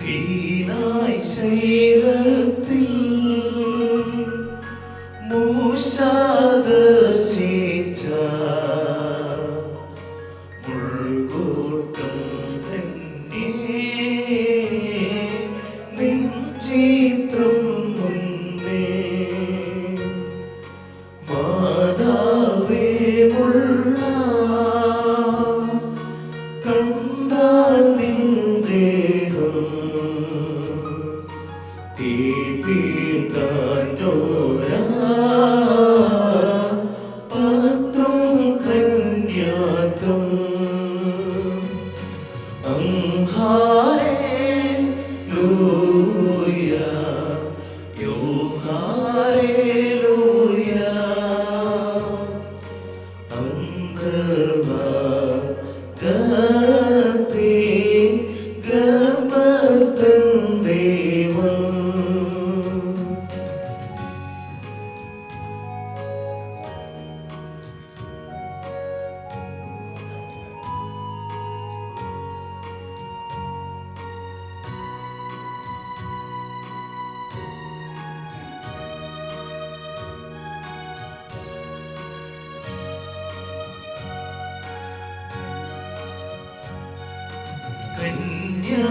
സീനായ് ശൈലത്തിൽ മൂശ ദർശിച്ച മുൾക്കൂട്ടം തന്നെ നിൻ ചിത്രം മുന്നേ മാതാവേ മുള്ള കണ്ടാൽ നിന്റെ പത്രം കന്യാത്രം ഹല്ലേലൂയ യോ ഹല്ലേലൂയ അന്തർവാഗതേ ഗർഭസ്ഥൻ ദൈവം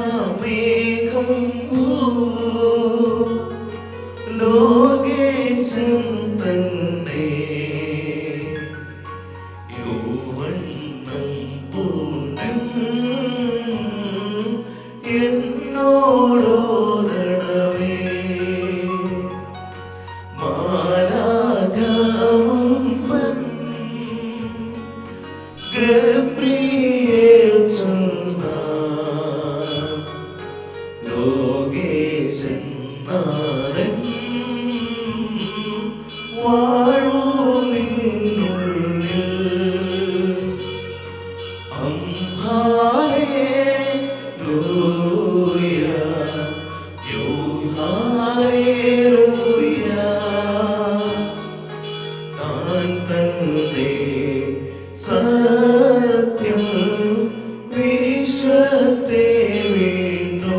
കന്യാമേഘം ലോകേശൻ തന്നെ യൗവനം പൂർണ്ണം എന്നോടോദണമേ മാലാഖവമ്പൻ ഗബ്രിയേൽ ചൊന്ന ലോകേശൻ നാഥൻ വാഴൂ നിന്നുള്ളിൽ ഹല്ലേലൂയ യോ ഹല്ലേലൂയ താൻ തന്നെ സത്യം വിശ്വത്തെ വീണ്ടോ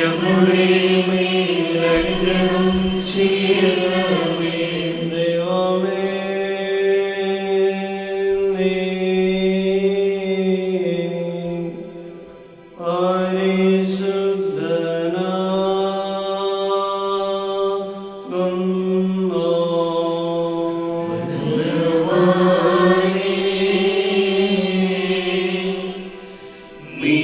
ഞങ്ങളുടെ മേൽ അനുഗ്രഹം ചെയ്യണമേ. ദൈവമേ, നീ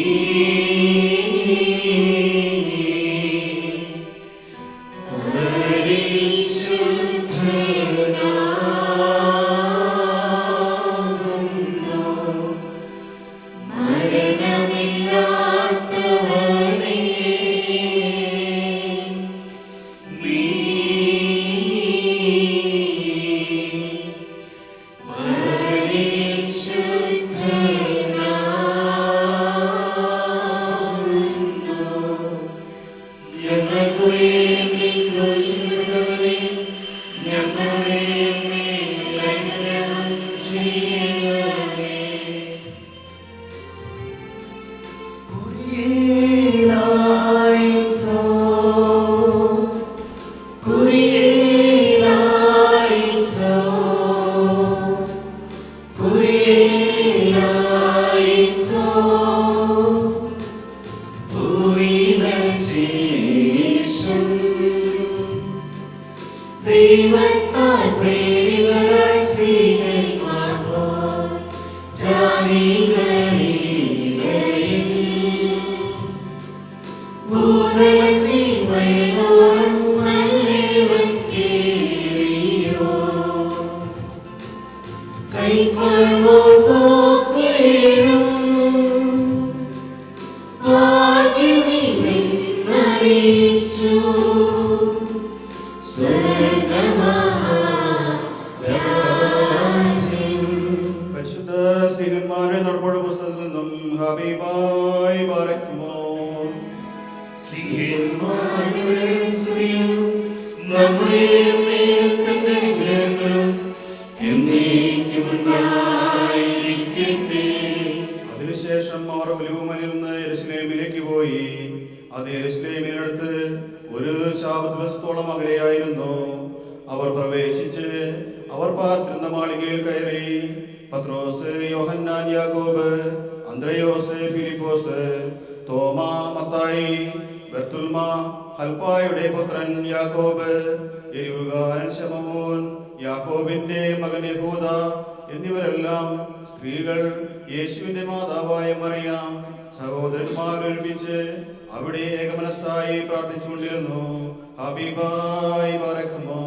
അതിനുശേഷം അവർ ഒലിവുമലയിൽ നിന്ന് യെരൂശലേമിലേക്ക് പോയി. അത് യെരൂശലേമിനടുത്ത് ഒരു ശാബത്ത് ദിവസത്തോളം അകലെയായിരുന്നു. അവർ പ്രവേശിച്ച് അവർ പാർത്തിരുന്ന മാളികയിൽ കയറി. പത്രോസ്, യോഹന്നാൻ, യാക്കോബ്, അന്ത്രയോസ്, ഫിലിപ്പോസ്, തോമാ, മത്തായി, ബർത്തുൽമ, ഹൽപ്പായുടെ പുത്രൻ യാക്കോബ്, എരിവുകാരൻ ശമവോൻ, യാക്കോബിന്റെ മകൻ യഹൂദ എന്നിവരെല്ലാം സ്ത്രീകൾ, യേശുവിന്റെ മാതാവായ മറിയാം, സഹോദരന്മാർ ഒരുമിച്ച് അവിടെ ഏകമനസ്സായി പ്രാർത്ഥിച്ചുകൊണ്ടിരുന്നു. ഹബീബായി ബറഖ്മോ.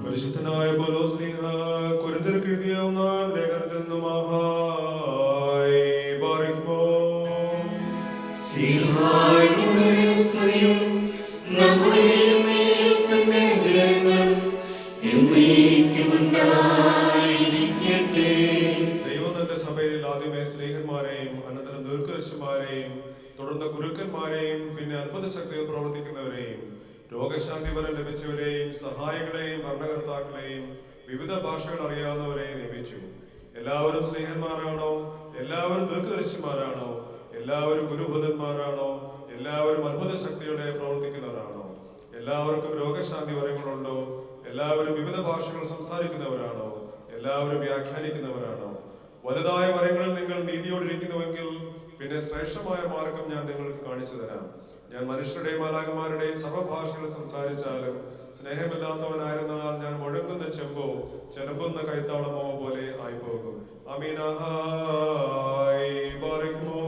പരിശുദ്ധനായ പൗലോസ് കൊരിന്ത്യർക്ക് എഴുതിയ ഒന്നാം ലേഖനത്തിൽ നിന്നും ദൈവം തന്റെ സഭയിൽ ആദ്യമേ സ്നേഹന്മാരെയും അനന്തരം ദീർഘദർശിമാരെയും തുടർന്ന് ഗുരുക്കന്മാരെയും പിന്നെ അത്ഭുത ശക്തിയിൽ പ്രവർത്തിക്കുന്നവരെയും രോഗശാന്തി വരം ലഭിച്ചവരെയും സഹായികളെയും ഭരണകർത്താക്കളെയും വിവിധ ഭാഷകൾ അറിയാവുന്നവരെയും നിയമിച്ചു. എല്ലാവരും സ്നേഹന്മാരാണോ? എല്ലാവരും ദീർഘദർശിമാരാണോ? എല്ലാവരും ഗുരുബുധന്മാരാണോ? എല്ലാവരും അത്ഭുത ശക്തിയോടെ പ്രവർത്തിക്കുന്നവരാണോ? എല്ലാവർക്കും രോഗശാന്തി വരങ്ങളുണ്ടോ? എല്ലാവരും വിവിധ ഭാഷകൾ സംസാരിക്കുന്നവരാണോ? എല്ലാവരും വ്യാഖ്യാനിക്കുന്നവരാണോ? വലുതായ വരങ്ങളിൽ നിങ്ങൾ നീതിയോടിരിക്കുന്നുവെങ്കിൽ പിന്നെ ശ്രേഷ്ഠമായ മാർഗം ഞാൻ നിങ്ങൾക്ക് കാണിച്ചു തരാം. ഞാൻ മനുഷ്യരുടെയും മാലാഖമാരുടെയും സർവ്വഭാഷകൾ സംസാരിച്ചാലും സ്നേഹമില്ലാത്തവനായിരുന്നാൽ ഞാൻ മുഴങ്ങുന്ന ചെമ്പോ ചെലമ്പുന്ന കൈത്താളമോ പോലെ ആയിപ്പോകും. അമീനായി ബാറയ്ക്കുമോ.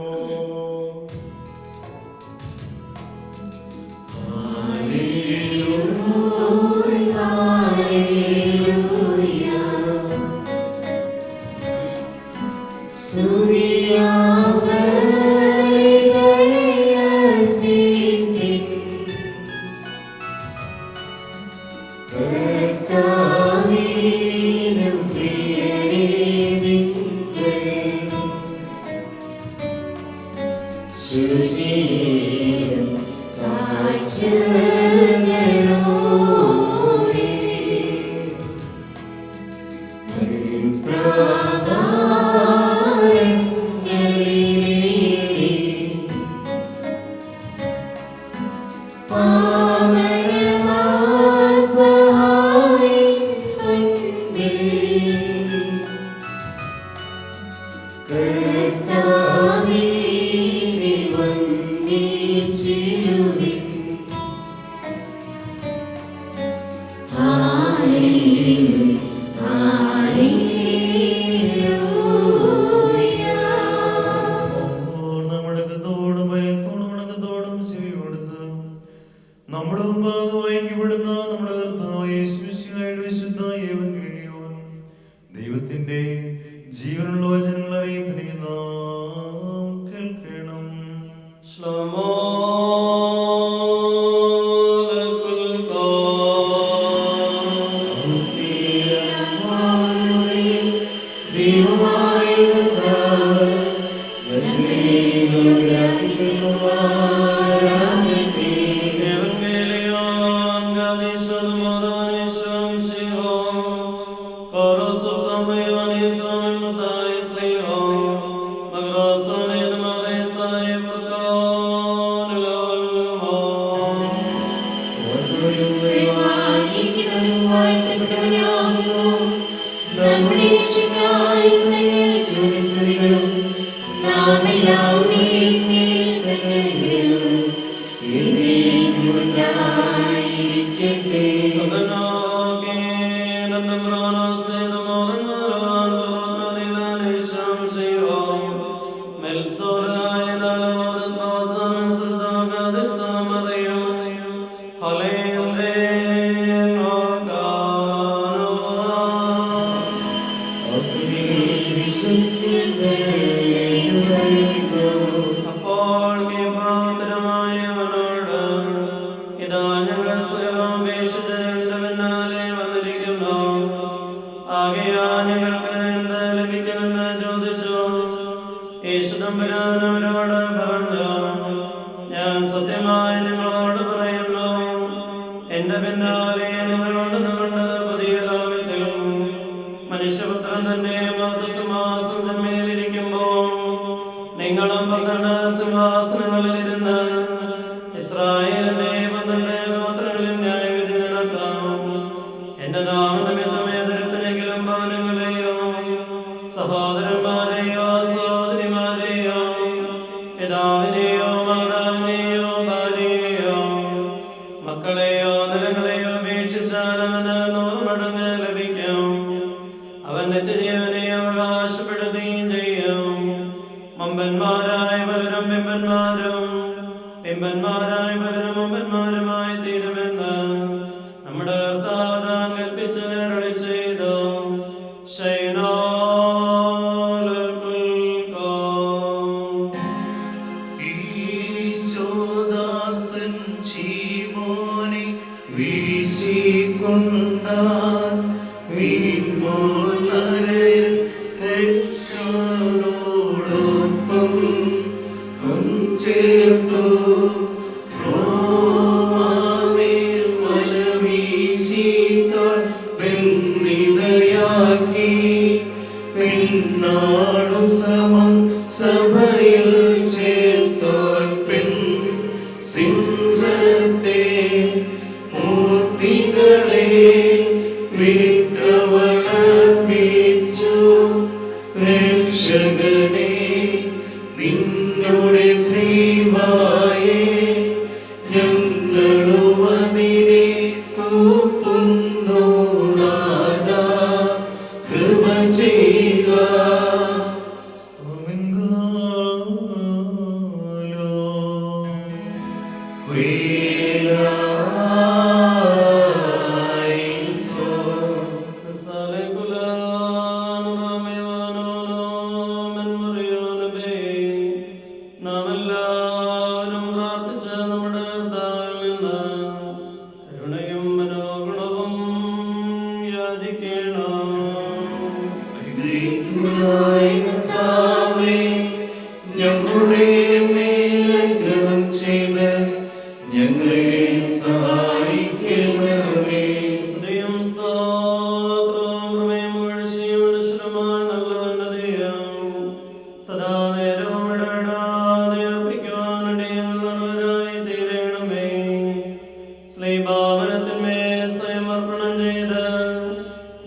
ഞങ്ങളുമതിനെ അനുഗ്രഹിക്കുകയായ കർത്താവേ, ഞങ്ങളുടെ മേൽ അനുഗ്രഹം ചെയ്ത് ഞങ്ങളെ സഹായിക്കണമേ.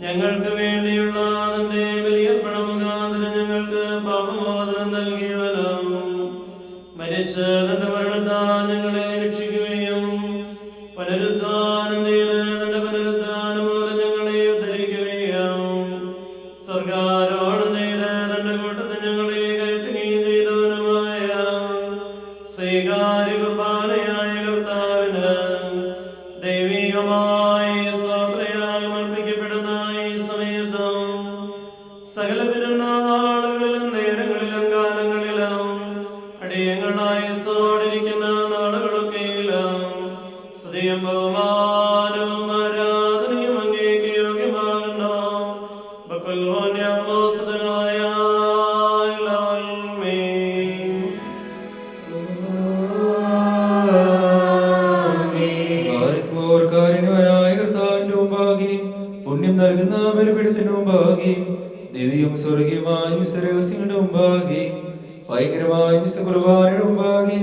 ഞങ്ങൾക്ക് വേണ്ടിയുള്ള നിന്റെ ബലിയർപ്പണം മുഖാന്തരം ഞങ്ങൾക്ക് പാപമോചനം നൽകിയവനും മരിച്ച് തന്റെ മരണത്താൽ ഞങ്ങളെ രക്ഷിക്കുകയും പുനരുദ്ധാനം ചെയ്ത് തന്റെ പുനരുദ്ധാനം മൂലം ഞങ്ങളെ ഉദ്ധരിക്കുകയും സ്വർഗാരോഹണം ചെയ്ത് തന്റെ കൂട്ടത്തിൽ ഞങ്ങളെ കയറ്റുകയും ചെയ്തവനുമായ സ്വീകാര്യ കുർബാനയായ കർത്താവിന് ദൈവികമായി സ്തോത്രയാഗം അർപ്പിക്കപ്പെടുന്ന ഈ സമയത്തും സകല പെരുന്നാളുകളിലും നേരങ്ങളിലും കാലങ്ങളിലും അടിയങ്ങളായി സോടിരിക്കുന്ന നാളുകളൊക്കെയിലും സ്തുതിയും ബഹുമാനവും ആരാധനയും അങ്ങേക്ക് യോഗ്യമാകുന്നു. ബക്കുൽഹോന്യാമോസ്തനായ ആമേൻ. കാരുണ്യവാനായ കർത്താവിന്റെ മുമ്പാകെ പുണ്യം നൽകുന്ന ബലിപീഠത്തിന് മുമ്പാകെ ദിവ്യവും സ്വർഗീയമായ വിശ്വരഹസ്യങ്ങളുടെ മുമ്പാകെ ഭയങ്കരമായ വിശുദ്ധ കുർബാനയുടെ മുമ്പാകെ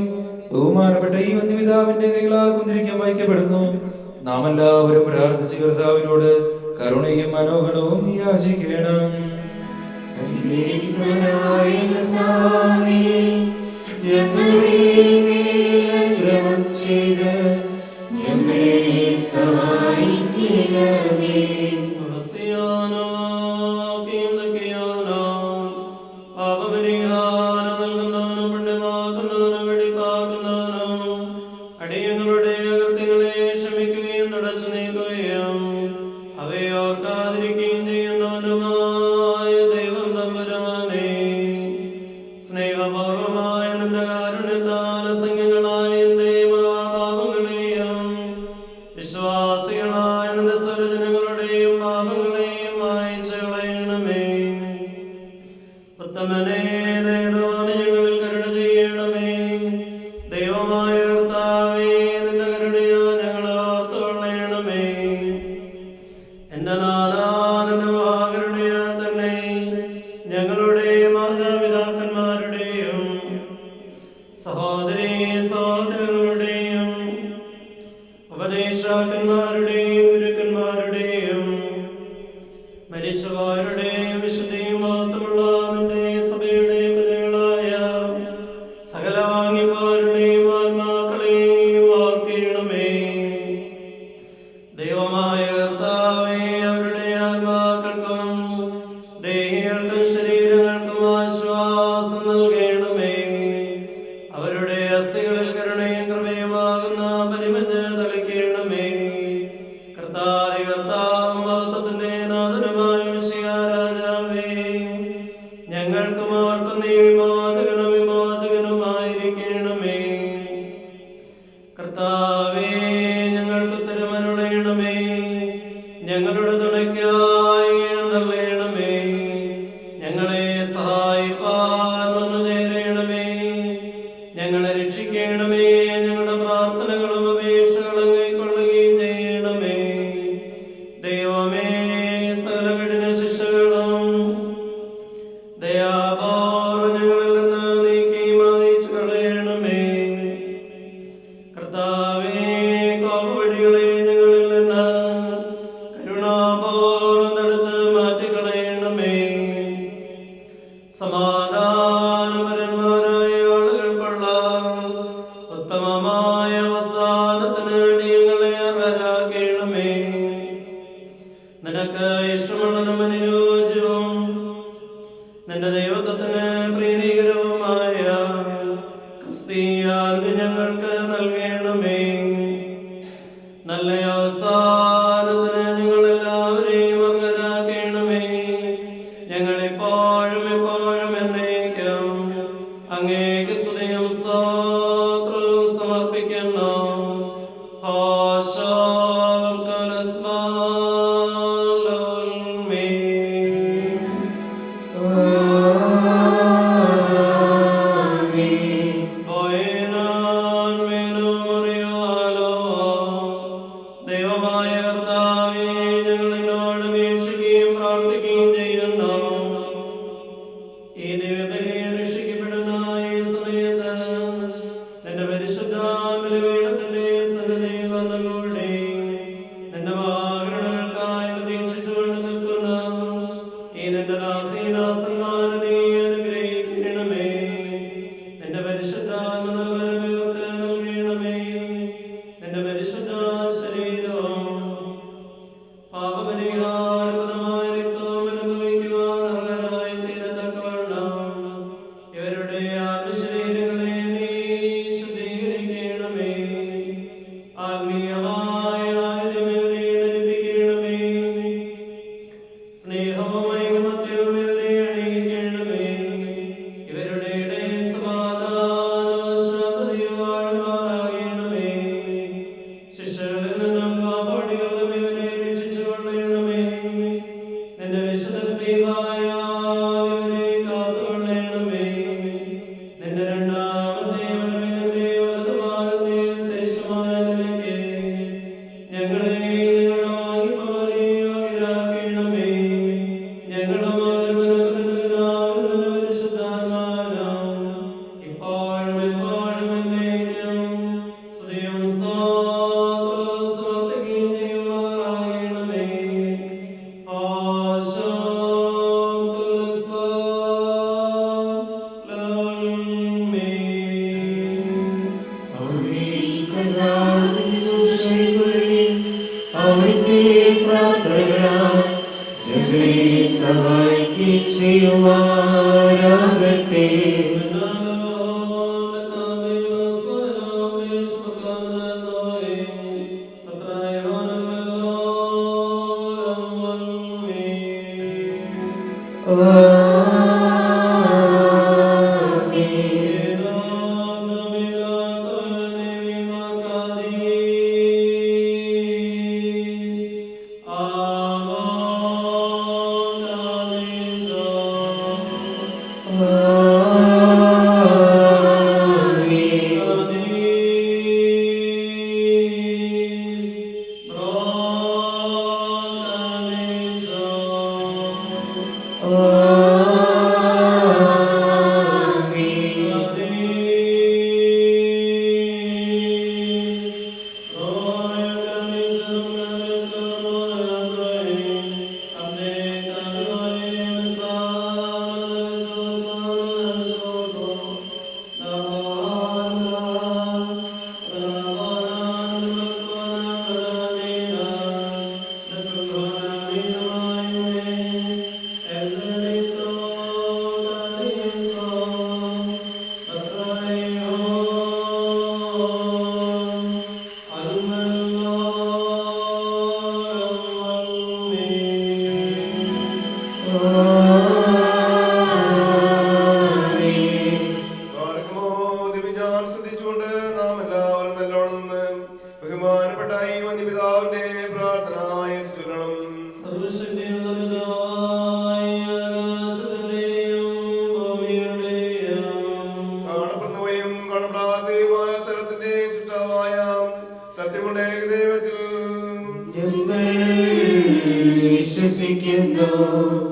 ബഹുമാനപ്പെട്ട ഈ വന്യപിതാവിന്റെ കൈകളാൽ കുന്തിരിക്കാൻ വഹിക്കപ്പെടുന്നു. നാം എല്ലാവരും പ്രാർത്ഥിച്ച് കർത്താവിനോട് കരുണയും മനോഗണവും യാചിക്കണം. അനുഗ്രഹിക്കുകയായ കർത്താവേ, ഞങ്ങളുടെ മേൽ അനുഗ്രഹം ചെയ്ത് ഞങ്ങളെ സഹായിക്കണമേ. അടിയങ്ങളുടെ അകൃത്യങ്ങളെ ക്ഷമിക്കുകയും തുടച്ചു നീക്കുകയും അവയെ ഓർക്കാതിരിക്കുകയും ചെയ്യുന്നവനുമായ ദൈവം തമ്പുരാനേ, സ്നേഹപൂർവമായ നിന്റെ കാരുണ്യത്താൽ അസംഖ്യങ്ങളായ എന്റെ മഹാപാപങ്ങളെയും വിശ്വാസികളായ നിന്റെ സർവ്വജനങ്ങളുടെയും പാപങ്ങളെയും മായ്ച്ചു കളയണമേ. ഉത്തമനേ, ദയതോടെ ഞങ്ങളിൽ കരുണ ചെയ്യണമേ. ദൈവമായ കർത്താവേ, നിന്റെ കരുണയോ ഞങ്ങളെ ഓർത്തുകൊള്ളണമേ. എന്റെ നാഥാന്റെ മഹാകരുണയാൽ തന്നെ ഞങ്ങളുടെ മാതാപിതാക്കന്മാരുടെയും സഹോദരീ സഹോദരങ്ങളുടെയും ഉപദേശാക്കന്മാരുടെയും ഗുരുക്കന്മാരുടെയും മരിച്ചവരുടെയും വിശുദ്ധിയും മഹത്വമുള്ള നിന്റെ സഭയുടെ പ്രജകളായ സകല വാങ്ങിയവരുടെയും ആത്മാക്കളെയും ഓർക്കണമേ. ദൈവമായ കർത്താവേ, അവരുടെ ആത്മാക്കൾക്കും ദേഹികൾക്കും ശരീരങ്ങൾക്കും ആശ്വാസം നൽകണമേ. അവരുടെ അസ്ഥികളിൽ കരുണയും കൃപയുമാകുന്ന പരിമഞ്ഞ് തളിക്കണമേ. കർത്താവേ, കർത്താവും മഹത്വത്തിന്റെ നാഥനുമായ മിശിഹാ രാജാവേ, ഞങ്ങൾക്കും അവർക്കും നീ വിമോചകനും വിമോചകനുമായിരിക്കണമേ. കർത്താവേ, ഞങ്ങൾക്ക് ഉത്തരമരുളണമേ. ഞങ്ങളുടെ തുണയ്ക്കായി എഴുന്നള്ളണമേ. ഞങ്ങളെ സഹായിപ്പാൻ വന്നു ചേരണമേ. ഞങ്ങളെ രക്ഷിക്കണമേ. ഞങ്ങളുടെ പ്രാർത്ഥനകളും അപേക്ഷകളും കൈക്കൊള്ളുകയും ചെയ്യണമേ. ദൈവമേ, സകല കഠിന ശിക്ഷകളും ദയാപൂർവ്വം ഞങ്ങളിൽ നിന്ന് നീക്കി മായ്ച്ചു കളയണമേ. കർത്താവേ, കോപവടികളെ ഞങ്ങളിൽ നിന്ന് കരുണാപൂർവ്വം തടുത്ത് മാറ്റിക്കളയണമേ. സമാധാനപരന്മാരായ ആളുകൾക്കുള്ള ഉത്തമമായ അവസാനത്തിന് അടിയങ്ങളെ അർഹരാക്കണമേ. നിനക്ക് ഇഷ്ടമുള്ളതും അനുയോജ്യവും നിന്റെ ദൈവത്വത്തിന് പ്രീതികരവുമായ ക്രിസ്തീയാഗ്നി ഞങ്ങൾക്ക് നൽകണമേ. നല്ല അവസാനത്തിന് ഞങ്ങളെല്ലാവരെയും അർഹരാക്കണമേ. ഞങ്ങളെപ്പോഴും എപ്പോഴും എന്നേക്കും അങ്ങേക്ക് സ്തുതിയും സ്തോത്രവും സമർപ്പിക്കുന്നു.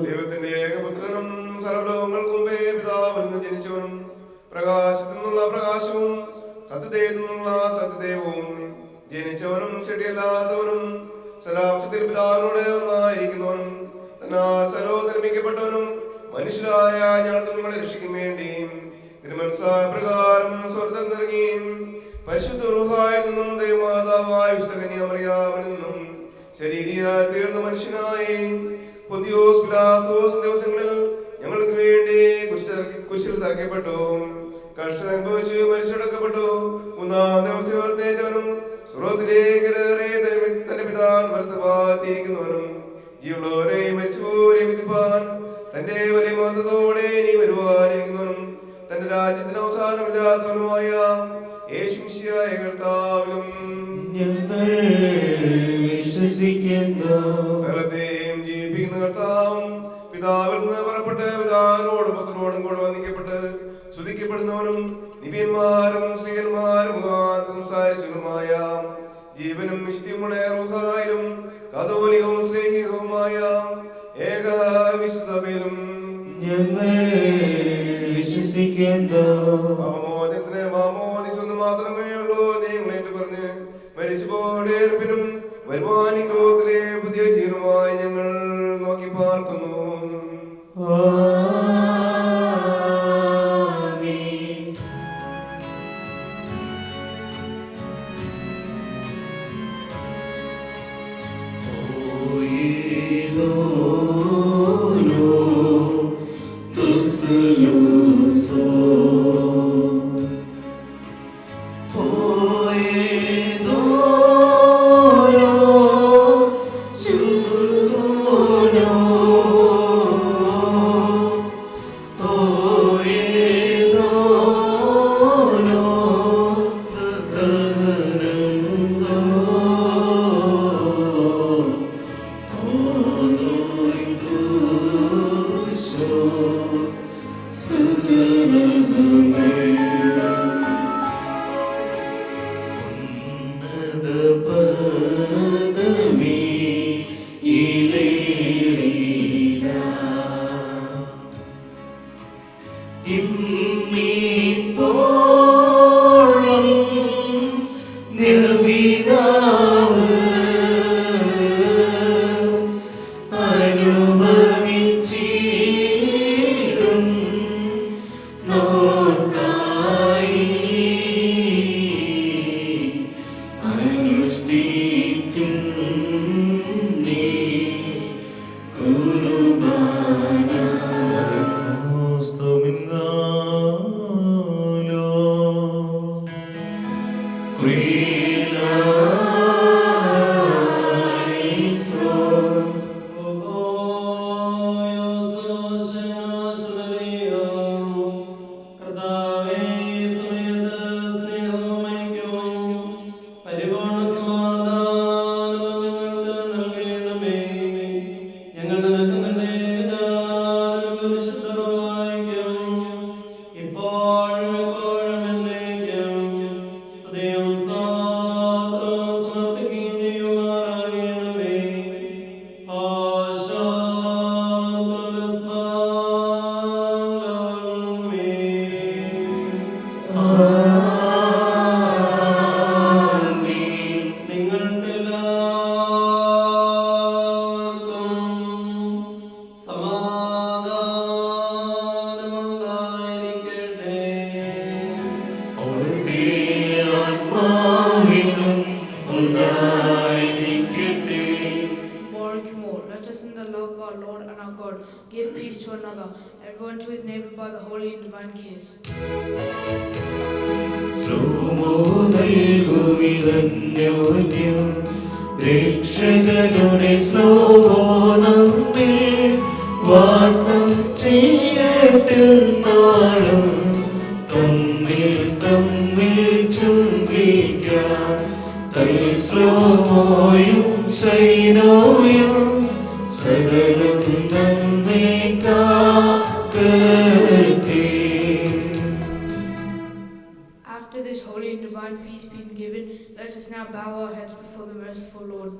ദൈവത്തിന്റെ ഏകപുത്രനും സർവ്വലോകങ്ങൾക്കും മുമ്പേ പിതാവിൽ നിന്ന് ജനിച്ചവനും പ്രകാശത്തിൽ നിന്നുള്ള പ്രകാശവും സത്യദേവത്തിൽ നിന്നുള്ള സത്യദേവവും ജനിച്ചവനും ശരിയല്ലാത്തവനും സലാംശത്തിൽ പിതാവിനോട് ഒന്നായിരിക്കുന്നവനും തന്നാസലോ നിർമ്മിക്കപ്പെട്ടവനും മനുഷ്യരായ ഞങ്ങൾക്ക് നിങ്ങളെ രക്ഷിക്കും വേണ്ടി തിരുമനസ്സായ പ്രകാരം സ്വർഗ്ഗം നിറങ്ങുകയും പരിശുദ്ധ റൂഹായിൽ നിന്നും ദൈവമാതാവായ വിശുദ്ധ കന്യാമറിയാമിൽ നിന്നും ശരീരിയായി തീർന്ന മനുഷ്യനായി പൊന്തിയോസ് പിലാത്തോസ് ദിവസങ്ങളിൽ ഞങ്ങൾക്ക് വേണ്ടി കുരിശിൽ തറയ്ക്കപ്പെട്ടു, കഷ്ടത അനുഭവിച്ചു മരിച്ചടക്കപ്പെട്ടു. മൂന്നാം ദിവസം ഉയർത്തെഴുന്നേറ്റവനും സ്വർഗ്ഗത്തിലേക്ക് തന്റെ പിതാവിൻ വലത്തുഭാഗത്തിരിക്കുന്നവനും ജീവനുള്ളവരെയും മരിച്ചുപോരെയും വിധിപ്പാൻ തന്റെ വലിയ മഹത്വത്തോടെ ഇനി വരുവാനിരിക്കുന്നവനും തന്റെ രാജ്യത്തിന് അവസാനമില്ലാത്തവനുമായ യേശു മിശിഹായ കർത്താവിലും സകലത്തെയും ജീവിപ്പിക്കുന്ന കർത്താവും പിതാവിൽ നിന്ന് പുറപ്പെട്ട് പിതാവിനോടും പുത്രനോടും കൂടെ വന്ദിക്കപ്പെട്ട് സ്തുതിക്കപ്പെടുന്നവനും നിബിയന്മാരും സ്ത്രീയന്മാരും സംസാരിച്ചവനുമായ ജീവനും വിശുദ്ധിയുമുള്ള റൂഹായിലും കതോലികവും സ്നേഹികവുമായ ഏക വിശുദ്ധയിലും പാപമോചനത്തിന് മാമോദിസൊന്നു മാത്രമേ ഉള്ളൂ. നിങ്ങളേറ്റു പറഞ്ഞ് മരിച്ചുപോടേർപ്പിനും വരുവാനി ലോകത്തിലെ പുതിയ ജീവനുമായി ഞങ്ങൾ നോക്കി പാർക്കുന്നു. Oh, yeah. the love of our Lord and our God. Give peace to another, everyone to his neighbor by the holy and divine kiss. രക്ഷകരുടെ സ്ലോമോ നമ്മിൽ വാസം ചെയ്യട്ടിൽ നാളും തമ്മിൽ തമ്മിൽ ചുംബിക്കാം സ്ലോമോയും ശൈനോയും സകലം നമ്മെ കാക്കട്ടെ. After this holy and divine peace being given, let us now bow our heads before the merciful Lord.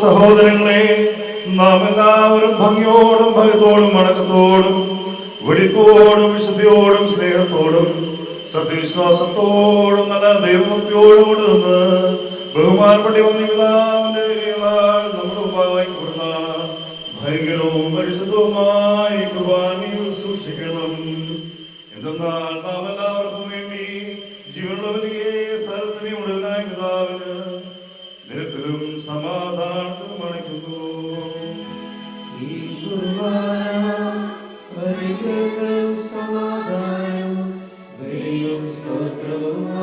സഹോദരങ്ങളെ, നാം എല്ലാവരും ഭംഗിയോടും ഭയത്തോടും വണക്കത്തോടും വെടിപ്പോടും വിശുദ്ധിയോടും സ്നേഹത്തോടും സത്യവിശ്വാസത്തോടും നല്ല ദൈവഭക്തിയോടും കൂടെ നിന്ന് ബഹുമാനപ്പെട്ട വന്യപിതാവിന്റെ നമ്മുടെ മുമ്പായി കൊടുന്ന ഭയങ്കരവും പരിശുദ്ധവുമായി കുർബാനയിൽ സൂക്ഷിക്കണം. എന്തെന്നാൽ നാം എല്ലാവർക്കും വേണ്ടി ജീവനുള്ളവരികെ സ്ഥലത്തിനെ ഉടനായ പിതാവിന് നിരത്തിലും സമാധാനത്തിലും അണയ്ക്കുന്നു. സമാധാനം സ്തോത്രവുമാകുന്നു.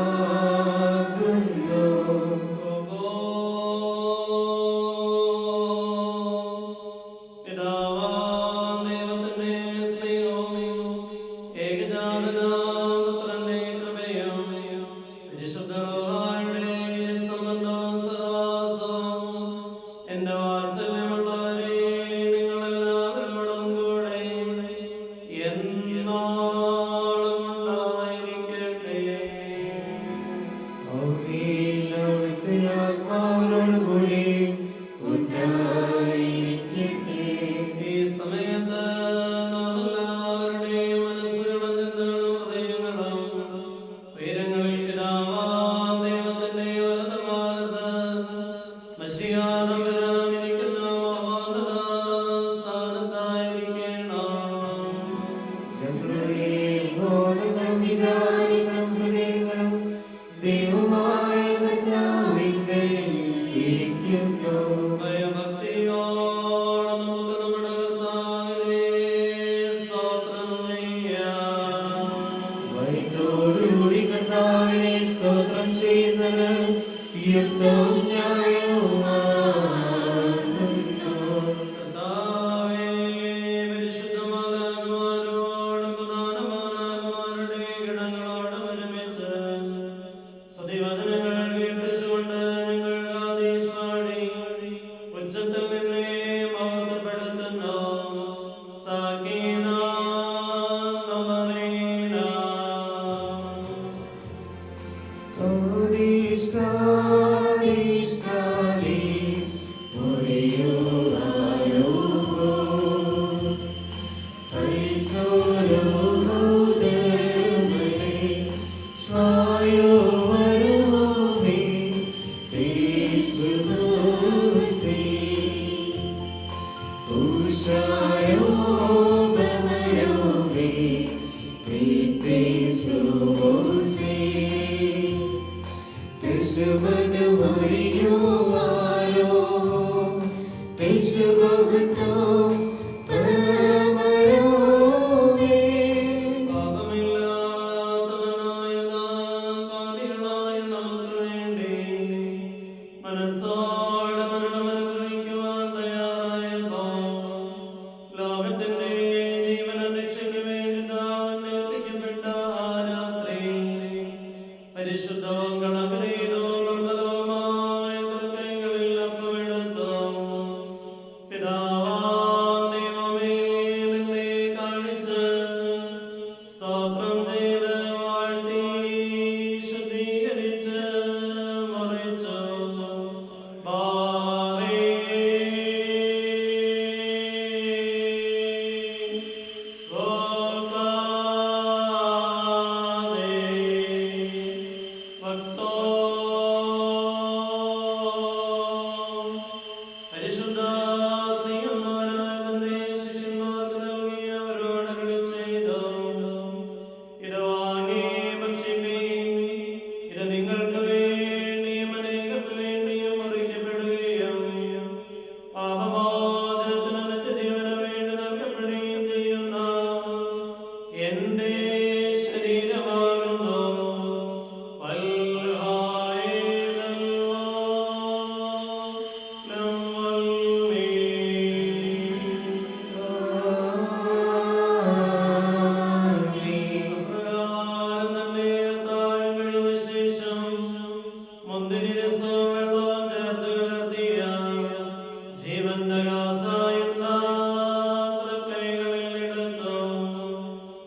പാപമില്ലാത്തവനായ നാം പാപികളായ നമുക്ക് വേണ്ടി മനസ്സോടെ മരണമനുഭവിക്കുവാൻ തയ്യാറായപ്പോൾ ലോകത്തിന്റെ ജീവനും രക്ഷയ്ക്ക് വേണ്ടി താൻ ഏൽപ്പിക്കപ്പെട്ട ആ രാത്രിയിൽ പരിശുദ്ധവും കളങ്കരഹിതവും നിർമ്മലവുമായ തൃക്കൈകളിൽ അപ്പമെടുത്തു. പിതാവാം ദൈവമേ, നിന്നെ കാണിച്ച് സ്തോത്രം ചെയ്ത് വാഴ്ത്തി ശുദ്ധീകരിച്ച് മറിച്ചു. പരിശുദ്ധ സ്നേഹവാനായ തന്റെ ശിഷ്യന്മാർക്ക് നൽകി അവരോട് അരുളി ചെയ്തു, ഇത് വാങ്ങി ഭക്ഷിപ്പീൻ. ഇത് നിങ്ങൾക്ക് വേണ്ടിയും അനേകർക്ക് വേണ്ടിയും മുറിക്കപ്പെടുകയും പാപമോചനത്തിന് നിത്യജീവന് വേണ്ടി നൽകപ്പെടുകയും ചെയ്യുന്ന എന്റെ ശരീരമാകുന്നു.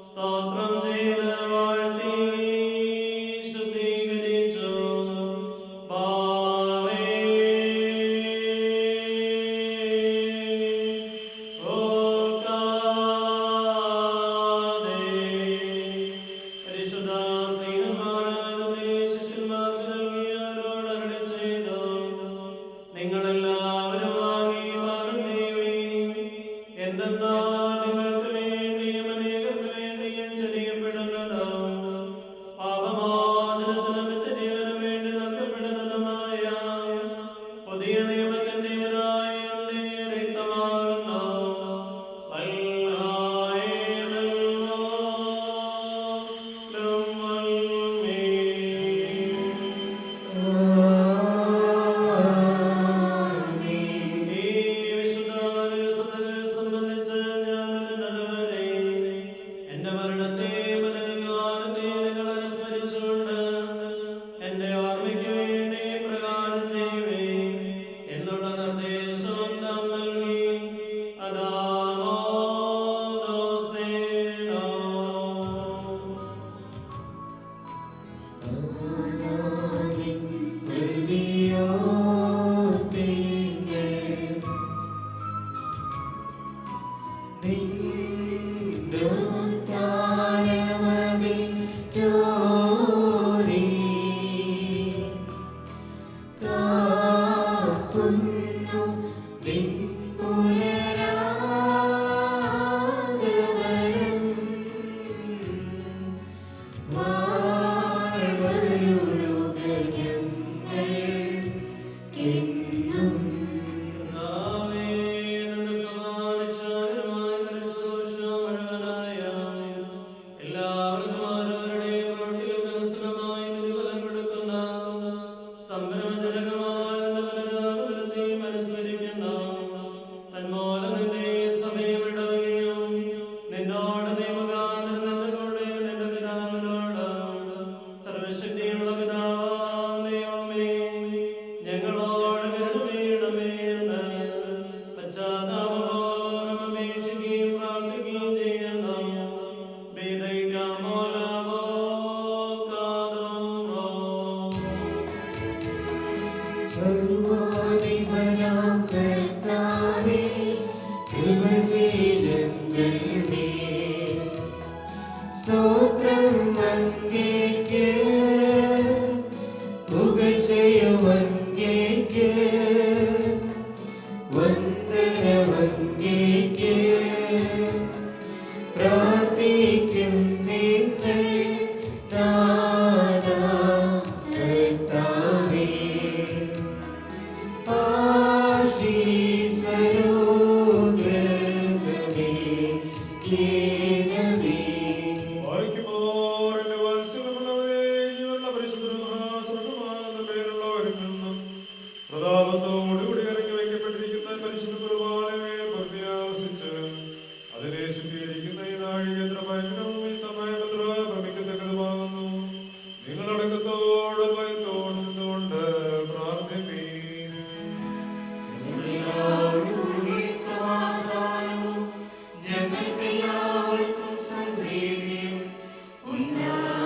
സ്തോത്രം ചെയ്ത് വാഴ്ത്തി ശുദ്ധീകരിച്ചു. പരിശുദ്ധ സ്നേഹവാനായ ശിഷ്യന്മാർക്ക് നൽകി അവരോട് അരുളി ചെയ്തു, നിങ്ങളെല്ലാവരും വാങ്ങി പാനം ചെയ്യുവിൻ. എന്തെന്നാൽ നിങ്ങൾക്ക് വേണ്ടിയും അനേകർക്ക് വേണ്ടിയും ചൊരിയപ്പെടുന്നതും പാപമോചനത്തിന് നിത്യജീവന് വേണ്ടി നൽകപ്പെടുന്നതുമായ പുതിയ നിയമത്തിൻ്റെതായ എന്റെ രക്തമാകുന്നു. സംബന്ധിച്ച് ഞാൻ വരുന്നതുവരെ എന്റെ മരണത്തെ മനോഗാനത്തെ നിങ്ങൾ അനുസ്മരിച്ചുകൊണ്ട് എന്റെ ഓർമ്മയ്ക്ക് വേണ്ടി പ്രകാരം ചെയ്യുവേ എന്നുള്ള നിർദ്ദേശവും നാം നൽകി. അതാമോ ദോസേനോ. ഞങ്ങളോട് കരുണമേ എന്ന് പശ്ചാത്താപപൂർവ്വം അപേക്ഷിക്കുകയും പ്രാർത്ഥിക്കുകയും ചെയ്യുന്നു. സർവ്വാധിപനാം കർത്താവേ, കൃപ ചെയ്തരുളണമേ. സ്തോത്രം അങ്ങേക്ക്, പുകഴ്ചയും അങ്ങേക്ക്. പ്രതാപത്തോടുകൂടി ഇറങ്ങി വയ്ക്കപ്പെട്ടിരിക്കുന്ന പരിശുദ്ധ കുർബാനയെ പ്രത്യാവസിച്ച് അതിനെ ശുദ്ധീകരിക്കുന്ന ഈ നാഴിക എത്ര ഭയങ്കരവും ഈ സമയം എത്ര ഭ്രമിക്കത്തക്കതുമാകുന്നു. നിങ്ങളടക്കത്തോടും ഭയത്തോടും നിന്നുകൊണ്ട് പ്രാർത്ഥിപ്പീൻ. ഞങ്ങളോടുകൂടി സമാധാനവും ഞങ്ങൾക്കെല്ലാവർക്കും സംപ്രീതിയും ഉണ്ടാകണമേ.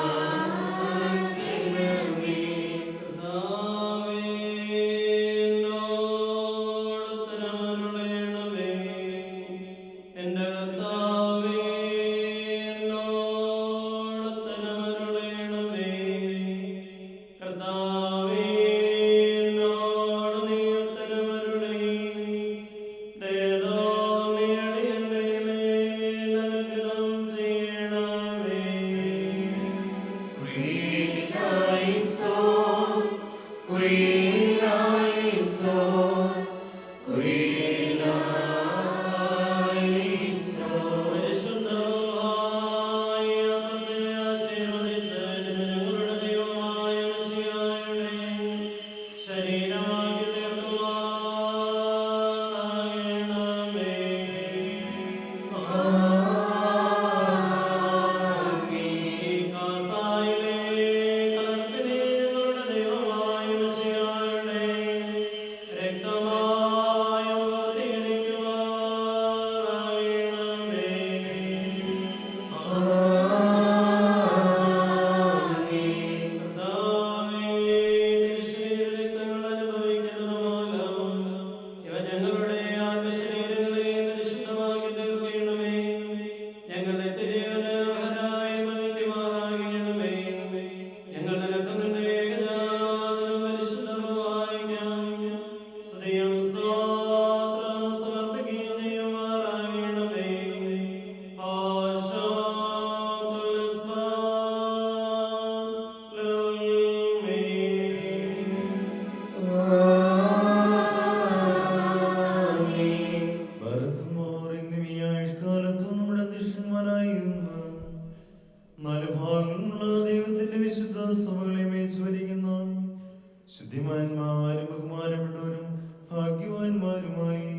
ശുദ്ധിമാന്മാരും ബഹുമാനപ്പെട്ടവരും ഭാഗ്യവാന്മാരുമായി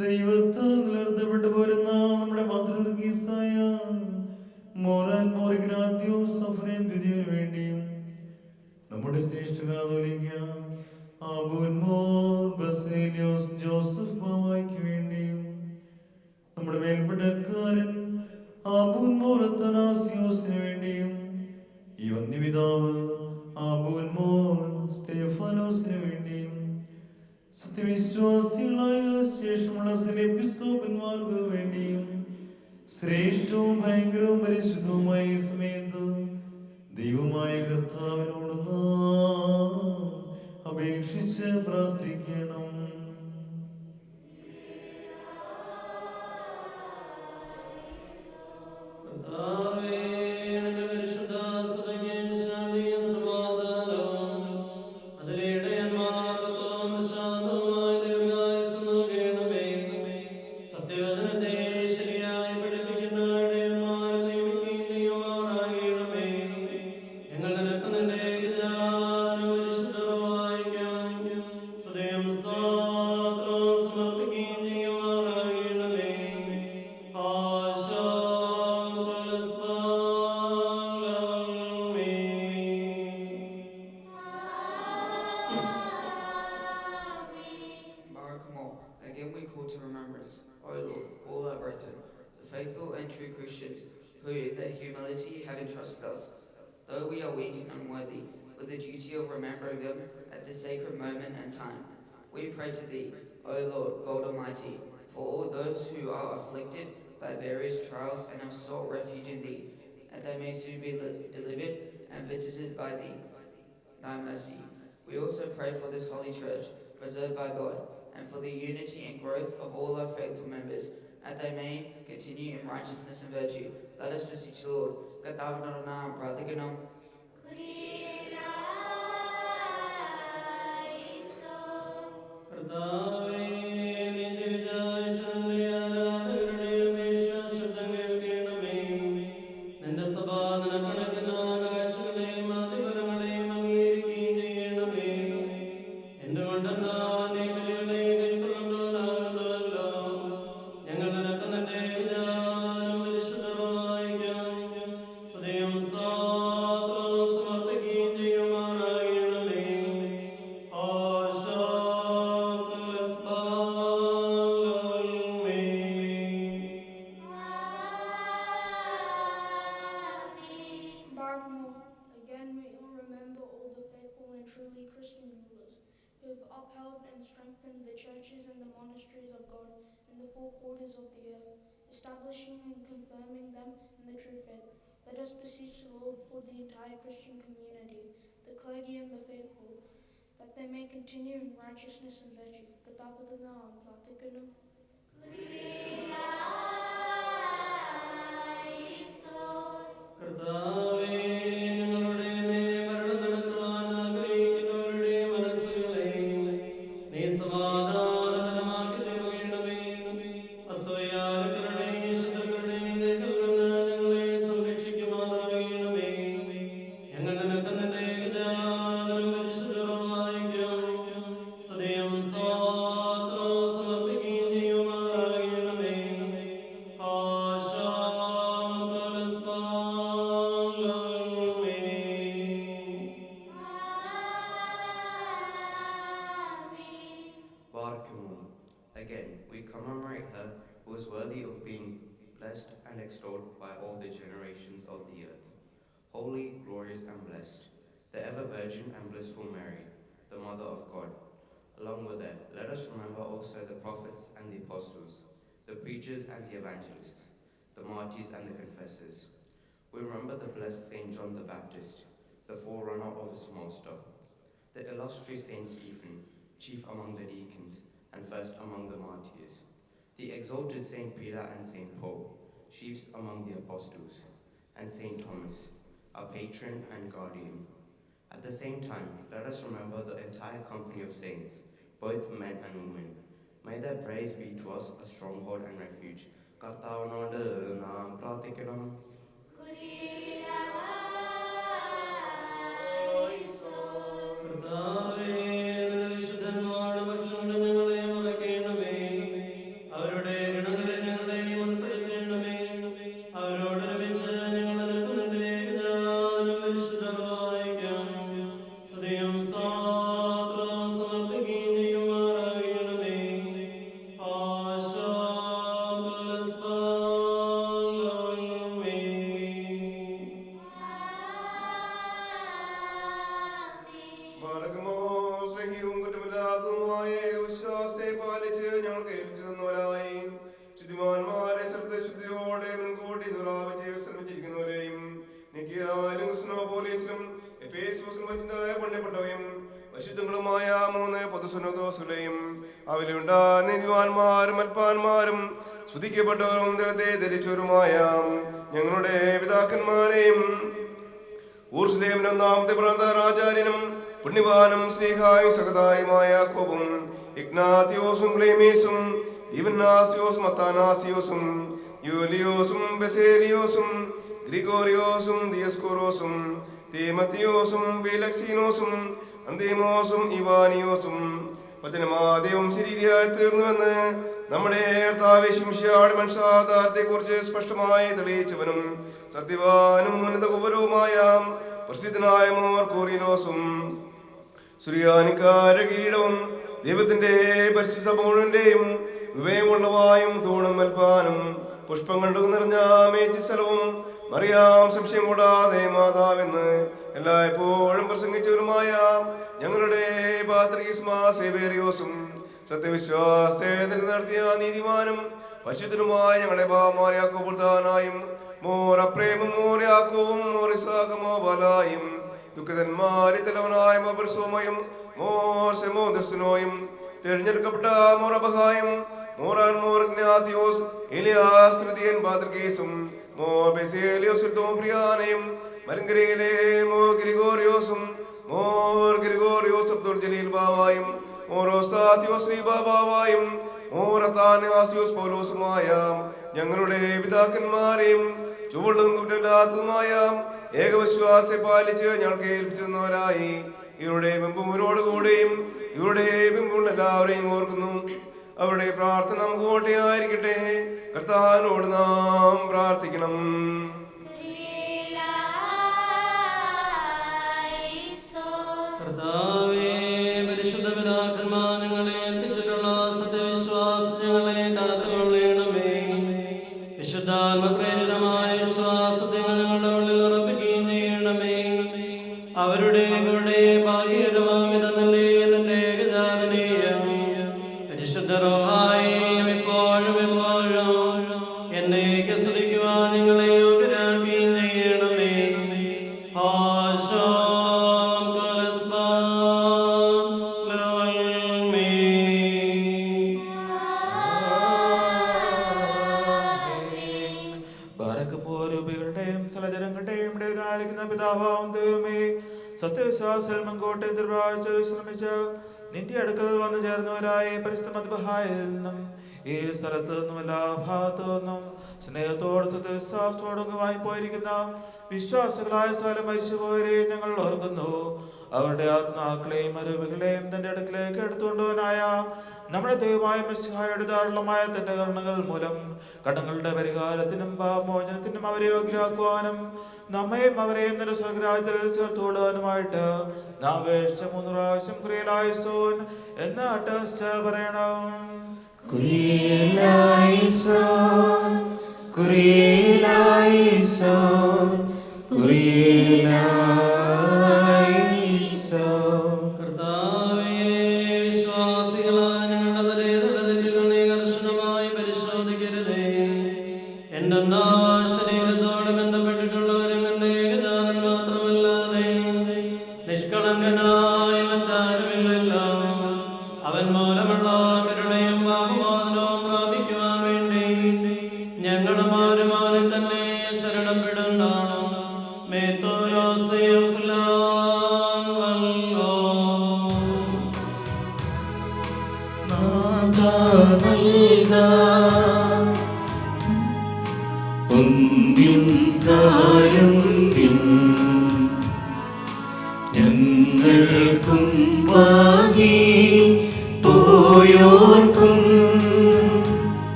ദൈവത്താൽ നിലനിർത്തപ്പെട്ടു പോരുന്ന നമ്മുടെ മാതൃകീസായ മോറാൻ മോറിഗ്നാത്യോസ് സഫ്രേം ദ്വിതീയന് വേണ്ടിയും നമ്മുടെ ശ്രേഷ്ഠ കാതോലിക്ക ആബൂൻ മോർ ബസേലിയോസ് ജോസഫ് ബാവായ്ക്ക് വേണ്ടിയും നമ്മുടെ മേൽപ്പെട്ടക്കാരൻ ആബൂൻ മോർ അത്തനാസിയോസിന് വേണ്ടിയും ഈ വന്യപിതാവ് ആബൂൻ മോർ സ്തേഫാനോസിന് വേണ്ടിയും സത്യവിശ്വാസികളായ ശേഷമുള്ള എപ്പിസ്കോപ്പന്മാർക്ക് വേണ്ടിയും ശ്രേഷ്ഠവും ഭയങ്കരവും പരിശുദ്ധവുമായ ഈ സമയത്ത് ദൈവമായ കർത്താവിനോട് നാം അപേക്ഷിച്ച് പ്രാർത്ഥിക്കണം. Though we are weak and unworthy, with the duty of remembering them at this sacred moment and time, we pray to Thee, O Lord, God Almighty, for all those who are afflicted by various trials and have sought refuge in Thee, that they may soon be delivered and visited by Thee, Thy mercy. We also pray for this holy church, preserved by God, and for the unity and growth of all our faithful members, that they may continue in righteousness and virtue. Let us beseech the Lord. കർത്താവിനോട് പ്രാർത്ഥിക്കണം. എന്റെ upheld and strengthened the churches and the monasteries of God in the four quarters of the earth, establishing and confirming them in the true faith. Let us beseech the Lord for the entire Christian community, the clergy and the faithful, that they may continue in righteousness and virtue. കഥാപതനാം പ്രാർത്ഥിക്കുന്നു. കർത്താവേ, ഞങ്ങളുടെ മേൽ ഭരണം നടത്തുവാൻ ആഗ്രഹിക്കുന്നവരുടെ മനസ്സുകളെ നീ സമാധാനമാക്കി തീർക്കണമേ. അസൂയാലുക്കളുടെയും ശത്രുക്കളുടെയും കൈകളിൽ നിന്ന് ഞങ്ങളെ സംരക്ഷിക്കുമാറാകണമേ. ഞങ്ങൾ നിനക്ക് നിന്റെ ഏകജാതനും പരിശുദ്ധരുമായിരിക്കും സദയം സ്തോത്രം സമർപ്പിക്കുകയും ചെയ്യുമാറാകണമേ. Again, we commemorate her who is worthy of being blessed and extolled by all the generations of the earth. Holy, glorious, and blessed, the ever-virgin and blissful Mary, the Mother of God. Along with her, let us remember also the prophets and the apostles, the preachers and the evangelists, the martyrs and the confessors. We remember the blessed Saint John the Baptist, the forerunner of his master, the illustrious Saint Stephen, chief among the deacons, and first among the martyrs, the exalted Saint Peter and Saint Paul, chiefs among the apostles, and Saint Thomas, our patron and guardian. At the same time, let us remember the entire company of saints, both men and women. May their praise be to us a stronghold and refuge. കർത്താവിനോട് നാം പ്രാർത്ഥിക്കണം. കർത്താവേ, വിശുദ്ധന്മാരുടെ പക്ഷം ഞങ്ങളെ മറക്കണമേ. അവരുടെ ഗണങ്ങളെ ഞങ്ങളെയും ഉൾപ്പെടുത്തണമേ. അവരോടൊരുമിച്ച് ഞങ്ങൾ നിന്റെ ഏകജാതനും പരിശുദ്ധരുമായിരിക്കും സദയം സ്തോത്രം സമർപ്പിക്കുകയും ചെയ്യുമാറാകണമേ. പരിശുദ്ധങ്ങളുമായ 3 പൊതുസുന്നതോസുകളെയും അവയിലുണ്ടാ നീതിമാന്മാരും അൽപ്പാന്മാരും സ്തുതിക്കപ്പെട്ടവരും ദൈവത്തെ ധരിച്ചവരുമായ ഞങ്ങളുടെ പിതാക്കന്മാരെയും ഊർസ്ലേമിന്റെ 1-ാമത്തെ പ്രാന്തരാചാര്യനും പുണ്യവാനും സ്നേഹായും സഹതായുമായ യാക്കോബും ഇഗ്നാത്തിയോസും ക്ലേമീസും ഇവന്നാസിയോസും അത്താനാസിയോസും യൂലിയോസും ബെസേലിയോസും ഗ്രിഗോറിയോസും ദിയസ്കോറോസും തീമത്തിയോസും ബേലക്സീനോസും അന്തീമോസും ഇവാനിയോസും വചനമാദ്യവും ശരീരയായി തീർന്നുവെന്ന് നമ്മുടെ കർത്താവിശിംശിയാട് മനുഷ്യാധാരത്തെക്കുറിച്ച് സ്പഷ്ടമായി തെളിയിച്ചവനും സത്യവാനും ഉന്നതകുപരവുമായ പ്രസിദ്ധനായ മോർ കോറിനോസും സുറിയാനിക്കാര കിരീടവും ദൈവത്തിന്റെ പരിശുദ്ധ മുഴുവന്റെയും വിവേകമുള്ളവായും തൂണും മൽപ്പാനും പുഷ്പങ്ങളുടെ നിറഞ്ഞ മേച്ചി സ്ഥലവും മറിയാം സംശയം കൂടാതെ മാതാവെന്ന് എല്ലായ്പ്പോഴും പ്രസംഗിച്ചവരുമായ ഞങ്ങളുടെ പാത്രീസ്മാ സേവേറിയോസും സത്യവിശ്വാസത്തിൽ നടത്തിയ നീതിമാനും പരിശുദ്ധനുമായ ഞങ്ങളുടെ ബാമാർ യാക്കോബുർദാനായും മോർ അപ്രേമും മോർ യാക്കോവും മോർ ഇസാഖമോ ബലായും ദുഃഖിതന്മാരി തലവനായ മോബർസോമയും മോർ സെമോദസ്നോയും തിരഞ്ഞെടുക്കപ്പെട്ട മോർ അബഹായും മോറാൻ മോർ ഗ്നാത്തിയോസ് എലിയാസ് തൃതീയൻ പാത്രികേസും മോർ ബെസേലിയോസ് തോപ്രിയാനയും മലങ്കരയിലെ മോർ ഗ്രിഗോറിയോസും മോർ ഗ്രിഗോറിയോസ് അബ്ദുൽ ജലീൽ ബാവായും മോറോസ്താത്തിയോസ് ശ്രീ ബാബാവായും മോറത്താനാസിയോസ് പൗലോസുമായ ഞങ്ങളുടെ പിതാക്കന്മാരെയും ചുവടും കുറ്റമില്ലാത്തതുമായ ഏകവിശ്വാസത്തെ പാലിച്ച് ഞങ്ങൾക്ക് ഏൽപ്പിച്ചവരായി ഇവരുടെ ബിംബം ഇവരോടുകൂടെയും ഇവരുടെ ബിംബമുള്ള എല്ലാവരെയും ഓർക്കുന്നു. അവരുടെ പ്രാർത്ഥന നമുക്ക് കോട്ടയായിരിക്കട്ടെ. കർത്താവിനോട് നാം പ്രാർത്ഥിക്കണം. കർത്താവേ, പരിശുദ്ധ പിതാക്കന്മാർ ഞങ്ങളെ ഏൽപ്പിച്ചിട്ടുള്ള സത്യവിശ്വാസങ്ങളെ കാത്തുകൊള്ളണമേ. വിശുദ്ധാത്മപ്രേരിതമായ വിശ്വാസത്തെ ഞങ്ങളുടെ ഉള്ളിൽ ഉറപ്പിക്കുകയും ചെയ്യണമേ. അവരുടെ ഭാഗ്യകരമാവിധ നിന്റെ ഏകജാതനെ പിതാവാം ദൈവമേ, സത്യവിശ്വാസത്തിൽ മുൻകോട്ടെ എതിർപ്രാഴ്ച വിശ്രമിച്ച് നിന്റെ അടുക്കൽ വന്നു ചേർന്നവരായ പരിസ്ഥിതി മദ്ബഹായിൽ നിന്നും ഈ സ്ഥലത്ത് നിന്നും എല്ലാ ഭാഗത്തു നിന്നും സ്നേഹത്തോടും സത്യവിശ്വാസത്തോടും വാങ്ങിപ്പോയിരിക്കുന്ന വിശ്വാസികളായ സ്ഥലം മരിച്ചുപോയവരെ ഞങ്ങൾ ഓർക്കുന്നു. അവരുടെ ആത്മാക്കളെയും അരൂപികളെയും തന്റെ അടുക്കിലേക്ക് എടുത്തുകൊണ്ടവനായ നമ്മുടെ ദൈവമായ മിശിഹായുടെ ധാരാളമായ തന്റെ കരുണകൾ മൂലം കടങ്ങളുടെ പരിഹാരത്തിനും പാപമോചനത്തിനും അവരെ യോഗ്യരാക്കുവാനും നമ്മയും അവരെയും നിന്റെ സ്വർഗരാജ്യത്തിൽ ചേർത്തുകൊള്ളുവാനുമായിട്ട് നാം വേഷിച്ച 3 പ്രാവശ്യം കുരിയലായിസോൻ എന്ന അട്ടഹസിച്ച പറയണം. കുരിയലായിസോൻ, കുരിയലായിസോൻ, കുരിയലായിസോൻ. കർത്താവേ, വിശ്വാസികളായ ഞങ്ങളുടെ തെറ്റുകൾ നീ കർശനമായി പരിശോധിക്കരുതേ. എന്തെന്നാ ശരീരത്തോട് ബന്ധപ്പെട്ടിട്ടുള്ളവരും കണ്ട് ഏകജാതൻ മാത്രമല്ലാതെ നിഷ്കളങ്കനായ മറ്റാരുമില്ലല്ലോ. അവൻ മൂലമുള്ള കരുണയും പാപമോചനവും പ്രാപിക്കുവാൻ വേണ്ടി ഞങ്ങളും ആരും അവനിൽ തന്നെ ശരണപ്പെടുന്നു. ഞങ്ങൾക്കും വാങ്ങി പോയോർക്കും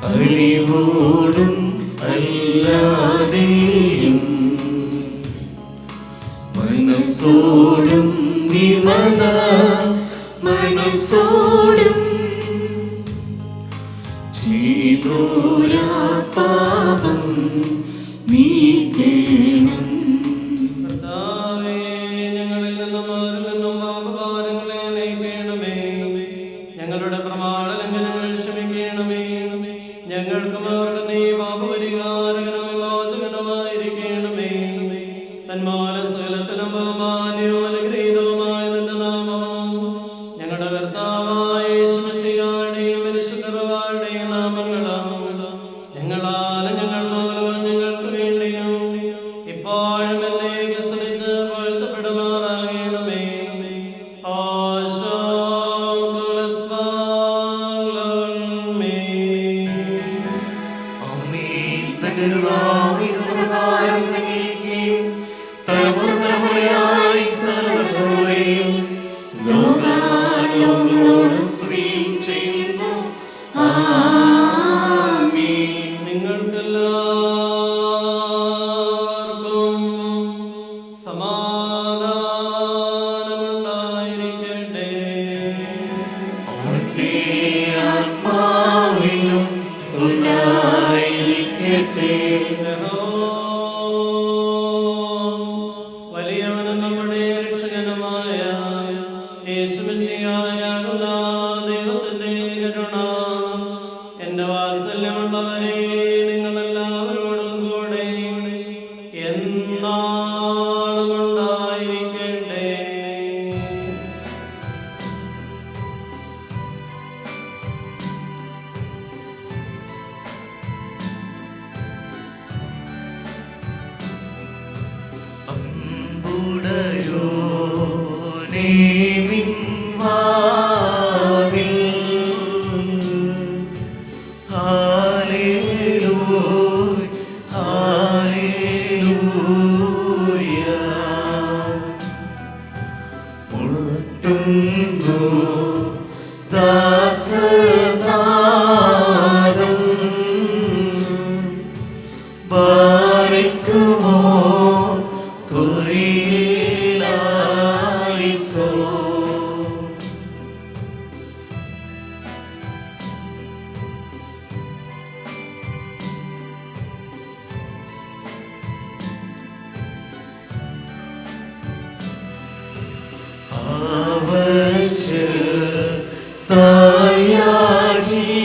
അറിവോടും അല്ലാതെയും മനസ്സോടും വിമത മനസ്സോടും ചെയ്തോരാ പാപം നീക്കേണം. കർത്താവേ, ഞങ്ങളിൽ നിന്നും ആരിൽ നിന്നും പാപഭാരങ്ങളെ നീക്കണമേ. ഞങ്ങളുടെ പ്രമാണലംഘനങ്ങൾ ക്ഷമിക്കണമേ. ഞങ്ങൾക്കും അവർക്ക് നീ പാപപരിഹാരകനും വിമോചകനുമായിരിക്കണമേ. തന്മാല സകലത്തിലും ബഹുമാന്യവും അനുഗ്രഹീതവുമായ നിന്റെ നാമം ഞങ്ങളുടെ കർത്താവായ യേശുമിശിഹായുടെയും പരിശുദ്ധ റൂഹായുടെയും നാമങ്ങളാൽ ഞങ്ങളാലും ഞങ്ങൾ മൂലവും ഞങ്ങൾക്ക് വേണ്ടിയും ഇപ്പോഴും എന്നേക്കും സ്തുതിച്ച് വാഴ്ത്തപ്പെടുമാറാകണമേ. തലമുറയായി സർവ്വതകളെയും ലോകാലോകങ്ങളോടും സ്ത്രീ ചെയ്യുന്നു. ആമീൻ. നിങ്ങൾക്കെല്ലാവർക്കും സമാധാനമുണ്ടായിരിക്കട്ടെ. അവിടുത്തെ ആത്മാവിനും ഉണ്ടായിരിക്കട്ടെ. വലിയവനും നമ്മുടെ രക്ഷകനുമായ യേശുമിശിഹായാകുന്ന ദൈവത്തിന്റെ കരുണ എന്റെ വാത്സല്യമുള്ളവരെ നിങ്ങളെല്ലാവരോടും കൂടെ എന്നാളും ഉണ്ടായിരിക്കട്ടെ. അമ്പുടയോനേ നിൻവാതിൽ ഹല്ലേലൂയ ഹല്ലേലൂയ മുട്ടുന്നു ദാസനാദം ബാരിക്കുമോ കുരിയലായിസോ.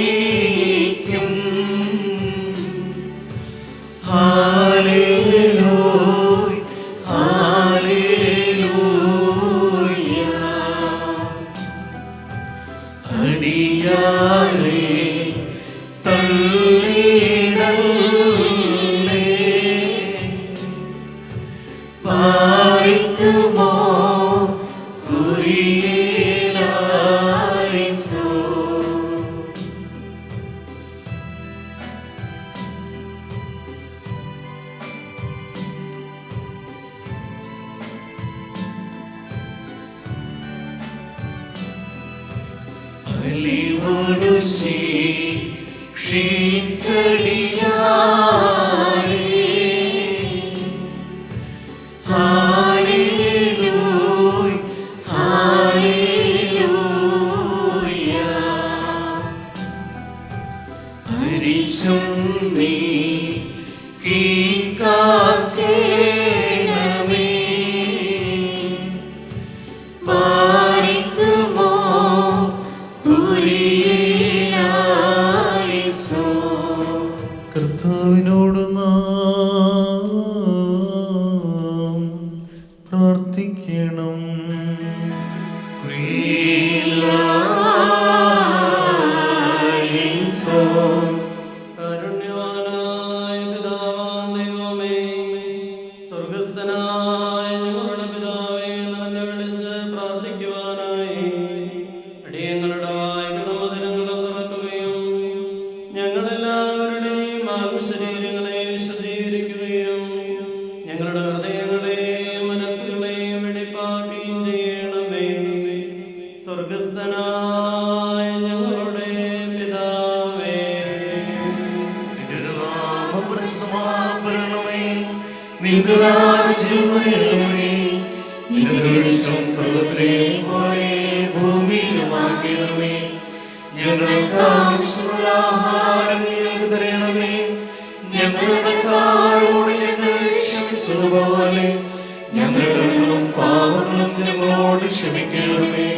ആവശ്യത്തായാചിക്കും ഹല്ലേലൂയ ഹല്ലേലൂയ. അടിയാരെ തള്ളിടല്ലേ അലിവോടു ശിക്ഷടിയാ കർത്താവിനോട് നാം പ്രാർത്ഥിക്കണം. കാരുണ്യവാനായ പിതാവാം ദൈവമേ, സ്വർഗ്ഗസ്ഥനായ ഞങ്ങളുടെ പിതാവേ എന്ന് തന്നെ വിളിച്ച് പ്രാർത്ഥിക്കുവാനായി അടിയങ്ങളുടെ വായ്കളും അതിരങ്ങളും തുറക്കുകയും ഞങ്ങളെല്ലാവരുടെയും ആത്മശരീരങ്ങളെ വിശദീകരിക്കുകയും ഞങ്ങളുടെ ഹൃദയങ്ങളെയും മനസ്സുകളെയും വെടിപ്പാക്കുകയും ചെയ്യണമേ. സ്വർഗ്ഗസ്ഥനായ ഞങ്ങളുടെ പിതാവേ, നിന്റെ രാജ്യം വരണമേ. നിന്റെ വെളിച്ചം സ്വർഗ്ഗത്തിലെ പോലെ ഭൂമിയിലുമാകണമേ. ഞങ്ങൾക്ക് ആവശ്യമുള്ള ആഹാരം ഞങ്ങൾക്ക് തരണമേ. ഞങ്ങളുടെ കടക്കാരോട് ഞങ്ങൾ ക്ഷമിച്ചതുപോലെ ഞങ്ങളുടെ കടങ്ങളും പാപങ്ങളും ഞങ്ങളോട് ക്ഷമിക്കണമേ.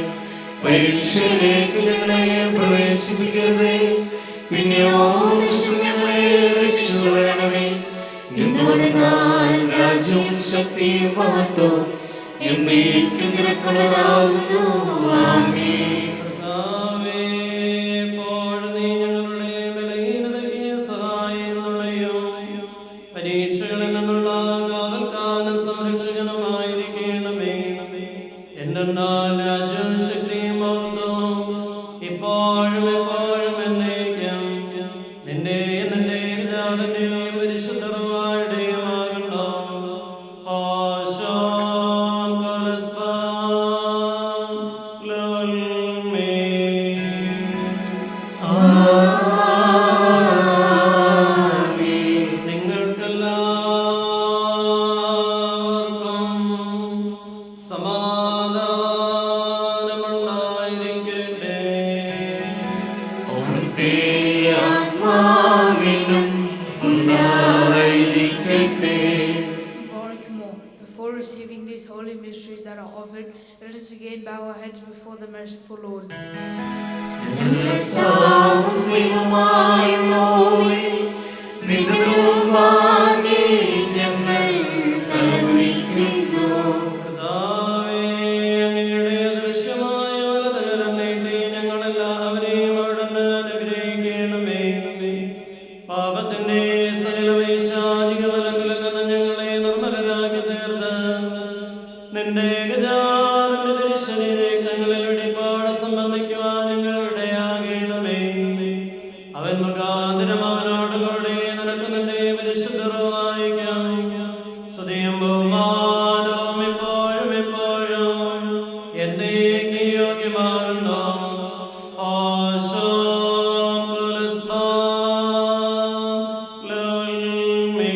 പരീക്ഷയിലേക്ക് ഞങ്ങളെ പ്രവേശിപ്പിക്കരുതേ, പിന്നെയോ ഞങ്ങളെ രക്ഷിച്ചുകൊള്ളണമേ. എന്തുകൊണ്ടെന്നാൽ രാജ്യവും ശക്തിയും മഹത്വവും എന്നേക്കും നിനക്കുള്ളതാകുന്നു. ആമേൻ. കർത്താവേ, എപ്പോഴും നീ ഞങ്ങളുടെ ബലഹീനതയ്ക്ക് സഹായം നുണയും പരീക്ഷകളിൽ നിന്നുള്ള കാവൽക്കാരനും സംരക്ഷകനുമായിരിക്കണമേ. എന്തെന്നാൽ രാജ്യവും ശക്തിയും മഹത്വവും ഇപ്പോഴും എപ്പോഴും എന്നേക്കും നിന്റെ വിധാനന്റെയും പരിശുദ്ധരുമായുടെയും ആകുന്നു. ആശാൻ പരസ്പരം ലോൽമേ. നിങ്ങൾക്കെല്ലാവർക്കും സമാധാനമുണ്ടായിരിക്കട്ടെ. അവിടുത്തെ ആത്മാവിനും ഉണ്ടായിരിക്കട്ടെ. Before receiving these holy mysteries that are offered, let us again bow our heads before the merciful Lord. കർത്താവും ദൈവമായുള്ളോരേ, നിന്റെ മുമ്പാകെ ഞങ്ങൾ കരവിളിക്കുന്നു. കർത്താവേ, അങ്ങയുടെ അദൃശ്യമായ വലതുകരം നീട്ടി ഞങ്ങളെല്ലാവരെയും അവിടുന്ന് അനുഗ്രഹിക്കണമേ. പാപത്തിന്റെ സകല വൈശാചിക ബലങ്ങളിൽ നിന്ന് ഞങ്ങളെ നിർമ്മലരാക്കി തീർത്ത് നിന്റെ ഗജാനന്റെ തിരുശരീരങ്ങളിൽ വെടിപ്പാട് സംബന്ധിക്കുവാൻ ഞങ്ങളുടെ ആകണമേ. അവൻ മുഖാന്തരം അവനോടുകൂടെ നിനക്ക് നിന്റെ പരിശുദ്ധർ വായിക്കാം. സ്തുതിയും ബഹുമാനവും എപ്പോഴും എപ്പോഴും എന്നേക്ക് യോഗ്യമാകുന്നു. ആശാൻ പരസ്പരം ലോൽമേ.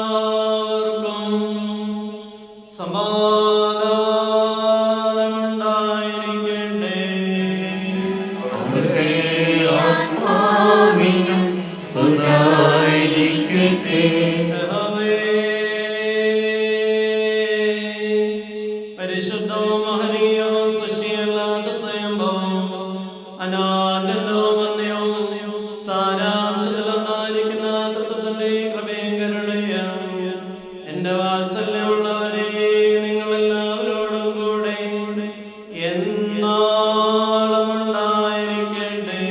നിങ്ങൾക്കെല്ലാവർക്കും സമാധാനമുണ്ടായിരിക്കട്ടെ. അവിടുത്തെ ആത്മാവിനും ഉണ്ടായിരിക്കട്ടെ. പരിശുദ്ധവും മഹനീയവും സൃഷ്ടിയല്ലാത്ത സ്വയംഭവം അനാന്യവും വന്യവും സാരാംശത്തിലൊന്നായിരിക്കുന്ന തൃത്വത്തിന്റെ കൃപയും കരുണയും എന്റെ വാത്സല്യമുള്ളവരെ നിങ്ങളെല്ലാവരോടും കൂടെ എന്നാളും ഉണ്ടായിരിക്കട്ടെ.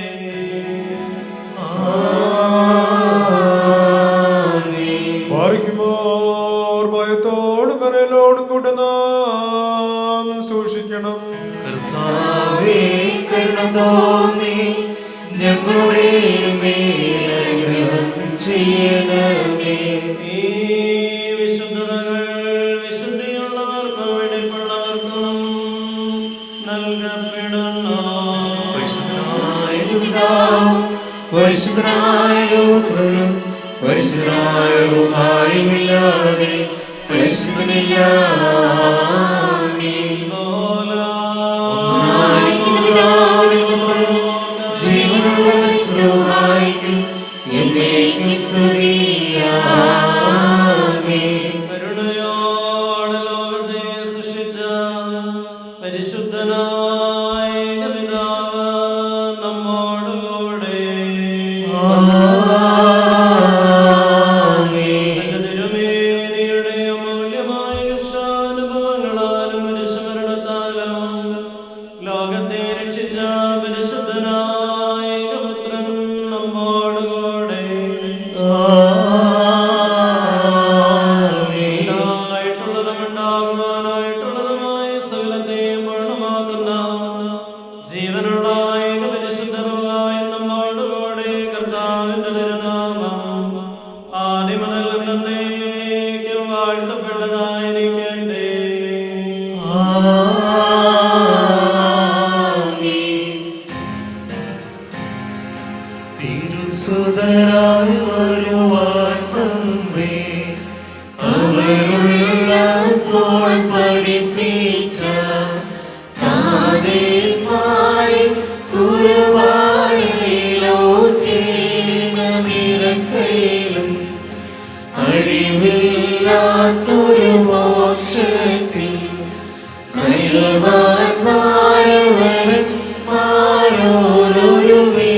പാറിക്കുമോർ ഭയത്തോടും കരയിലോടും കൂടെ നാം സൂക്ഷിക്കണം. കർത്താവേ, കരുണ തോന്നി ഞങ്ങളുടെ മേൽ അനുഗ്രഹം ചെയ്യണമേ. ഈ പരിശുദ്ധനായോരും പരിശുദ്ധനായോരുമായുമില്ലാതെ പരിശുദ്ധനില്ല. ജീവനുള്ള സ്നേഹായിക്കും എന്നേക്കും സ്തുതിയാമേൻ. കരുണയോടെ ലോകത്തെ സൃഷ്ടിച്ച പരിശുദ്ധനായ പിതാവ് നമ്മോടുകൂടെ. തന്റെ തിരുമേനിയുടെ അമൂല്യമായ കഷ്ടാനുഭവങ്ങളാലും കുരിശുമരണത്താലും ലോകത്തെ രക്ഷിച്ച പരിശുദ്ധനായ പുത്രൻ നമ്മോടുകൂടെ. ഉണ്ടാകുവാനായിട്ടുള്ളതുമായ സകലത്തെയും പൂർണ്ണമാക്കുന്ന ജീവനുള്ള ഏക പരിശുദ്ധ റൂഹായ നമ്മോടുകൂടെ. കർത്താവിന്റെ തിരുനാമം ആദ്യം മുതൽ എന്നേക്കും വാഴ്ത്തപ്പെട്ടതായിരിക്കട്ടെ. തിരുസുതരായി വരുവാൻ മുമ്പേ അവരുള്ളപ്പോൾ പഠിപ്പിച്ച താതന്മാരെ കുറുവായിലോർക്കേണമിരക്കയിലും അഴിവില്ലാത്തൊരു മോക്ഷത്തിൽ നയവാന്മാരവരന്മാരോടൊരുമേ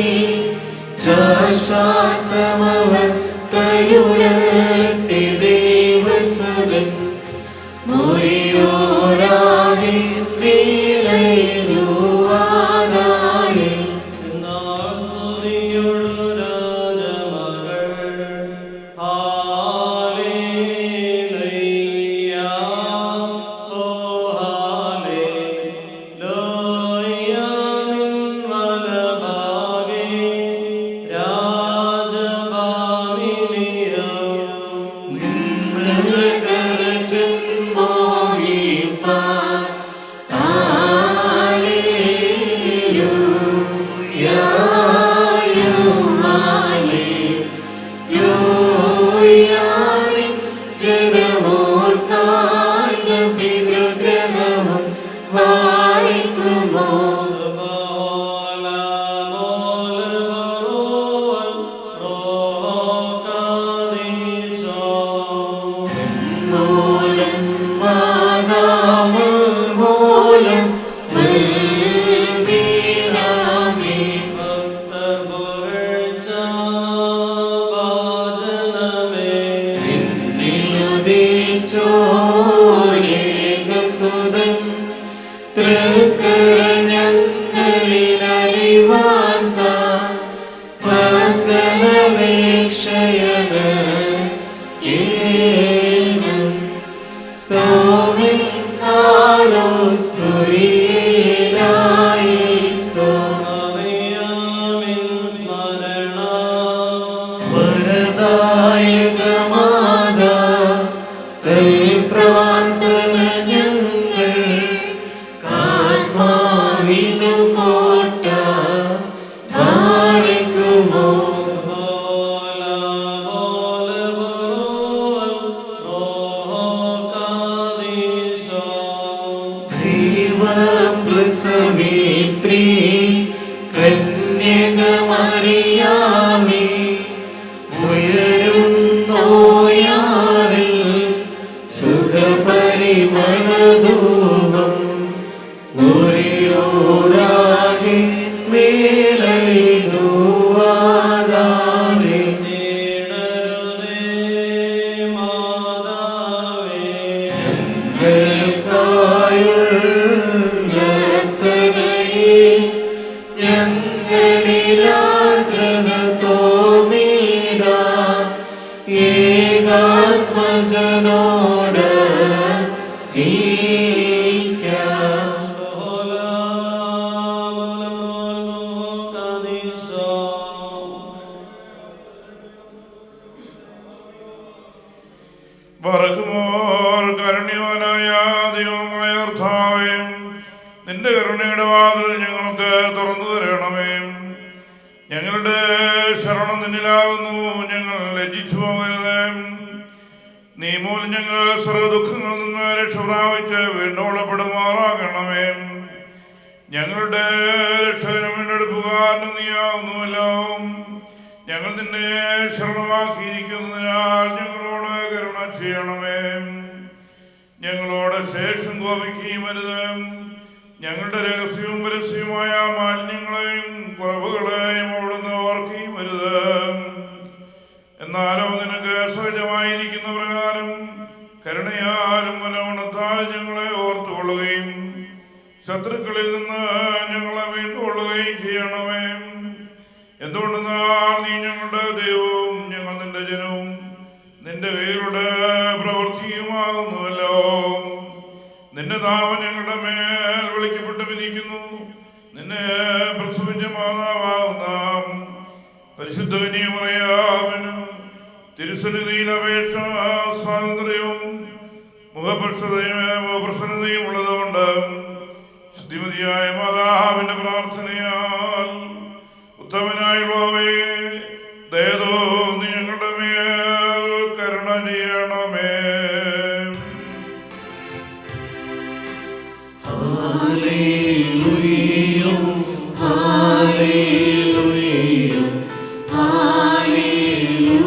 ശ്വാസമവൻ കരുണട്ടെ ദേവസുതൻ മുറിയോരാകെ നീലയുവാനായി. എന്നാൽ സ്തുതിയോടു രാജമകൾ ഹാലേലൂയ, ഓ ഹാലേലൂയ. നിൻ വലഭാഗേ രാജഭാമിനിയോ നിന്നകരജൻ മോഹിപ്പാൻ ജനമോർക്കായ പിതൃഗ്രഹവും വാഴിക്കുമോ മൂലം മാതാവൾ മൂലം വീരാമേ. നിന്നുദിച്ചോരേകസുതൻ തൃക്കരഞ്ഞങ്ങളിലലിവാൻ താൻ പകലപേക്ഷയണ് കേണം. സൗമ്യൻ കാലോസ് കുരിയേലായിസോ. വരദായകമാതാ പ്രാർത്ഥന ഞങ്ങൾ കാത്മാവിനു കോട്ട പാലിക്കുമോ. ദൈവപ്രസവേത്രീ കന്യകമറിയാമേ ഉയരുന്നോയാറിൽ സുഖപരിമളധൂപം ഒരേയോരാകെ മേലയിലുവാതാരേ. ഞങ്ങൾക്കായുള്ളത്തനയെ ഞങ്ങളിലാഗ്രത തോന്നിടാൻ ഏകാത്മജനോട് പറക്കുമോർ കരുണ്യവാനായ ദൈവമായ കർത്താവേ, നിന്റെ കരുണയുടെ വാതിൽ ഞങ്ങൾക്ക് തുറന്നു തരണമേ. ഞങ്ങളുടെ ശരണം നിന്നിലാകുന്നു. ഞങ്ങൾ ലജ്ജിച്ചു പോകരുത്. നീ മൂലം ഞങ്ങൾ സർവ്വദുഃഖങ്ങളിൽ നിന്ന് രക്ഷ പ്രാപിച്ച് വീണ്ടോളപ്പെടുമാറാകണമേ. ഞങ്ങളുടെ രക്ഷകനും വീണ്ടെടുപ്പുകാരനും നീയാവുന്നുവല്ലോ. ഞങ്ങൾ നിന്നെ ശരണമാക്കിയിരിക്കുന്നതിനാൽ ഞങ്ങളോട് കരുണ ചെയ്യണമേ. ഞങ്ങളോട് ശേഷം കോപിക്കുകയും അരുത്. ഞങ്ങളുടെ രഹസ്യവും പരസ്യവുമായ മാലിന്യങ്ങളെയും കുറവുകളെയും അവിടുന്ന് ഓർക്കുകയും അരുത്. എന്നാലോ നിനക്ക് സഹജമായിരിക്കുന്ന പ്രകാരം കരുണയാലും മനോണത്താൽ ഞങ്ങളെ ഓർത്തുകൊള്ളുകയും ശത്രുക്കളിൽ നിന്ന് ഞങ്ങളെ വീണ്ടുകൊള്ളുകയും ചെയ്യണമേ. എന്തുകൊണ്ടെന്നാൽ നീ ഞങ്ങളുടെ ദൈവവും ഞങ്ങൾ നിന്റെ ജനവും നിന്റെ കൈകളുടെ പ്രവൃത്തിയുമാകുന്നുവല്ലോ. നിന്റെ നാമം ഞങ്ങളുടെ മേൽ വിളിക്കപ്പെട്ട് വിധിക്കുന്നു. നിന്നെ പ്രസവിച്ച മാതാവാകുന്ന പരിശുദ്ധ കന്യകമറിയാമിനും തിരുസന്നിധിയിൽ അപേക്ഷ സ്വാതന്ത്ര്യവും മുഖപ്രസന്നതയും ഉള്ളതുകൊണ്ട് ശുദ്ധിമതിയായ മാതാവിന്റെ പ്രാർത്ഥനയാൽ ഉത്തമനായുള്ളവേ ദയതോ നീ ഞങ്ങളുടെ മേൽ കരുണ ചെയ്യണമേ. Hallelujah hallelujah hallelujah.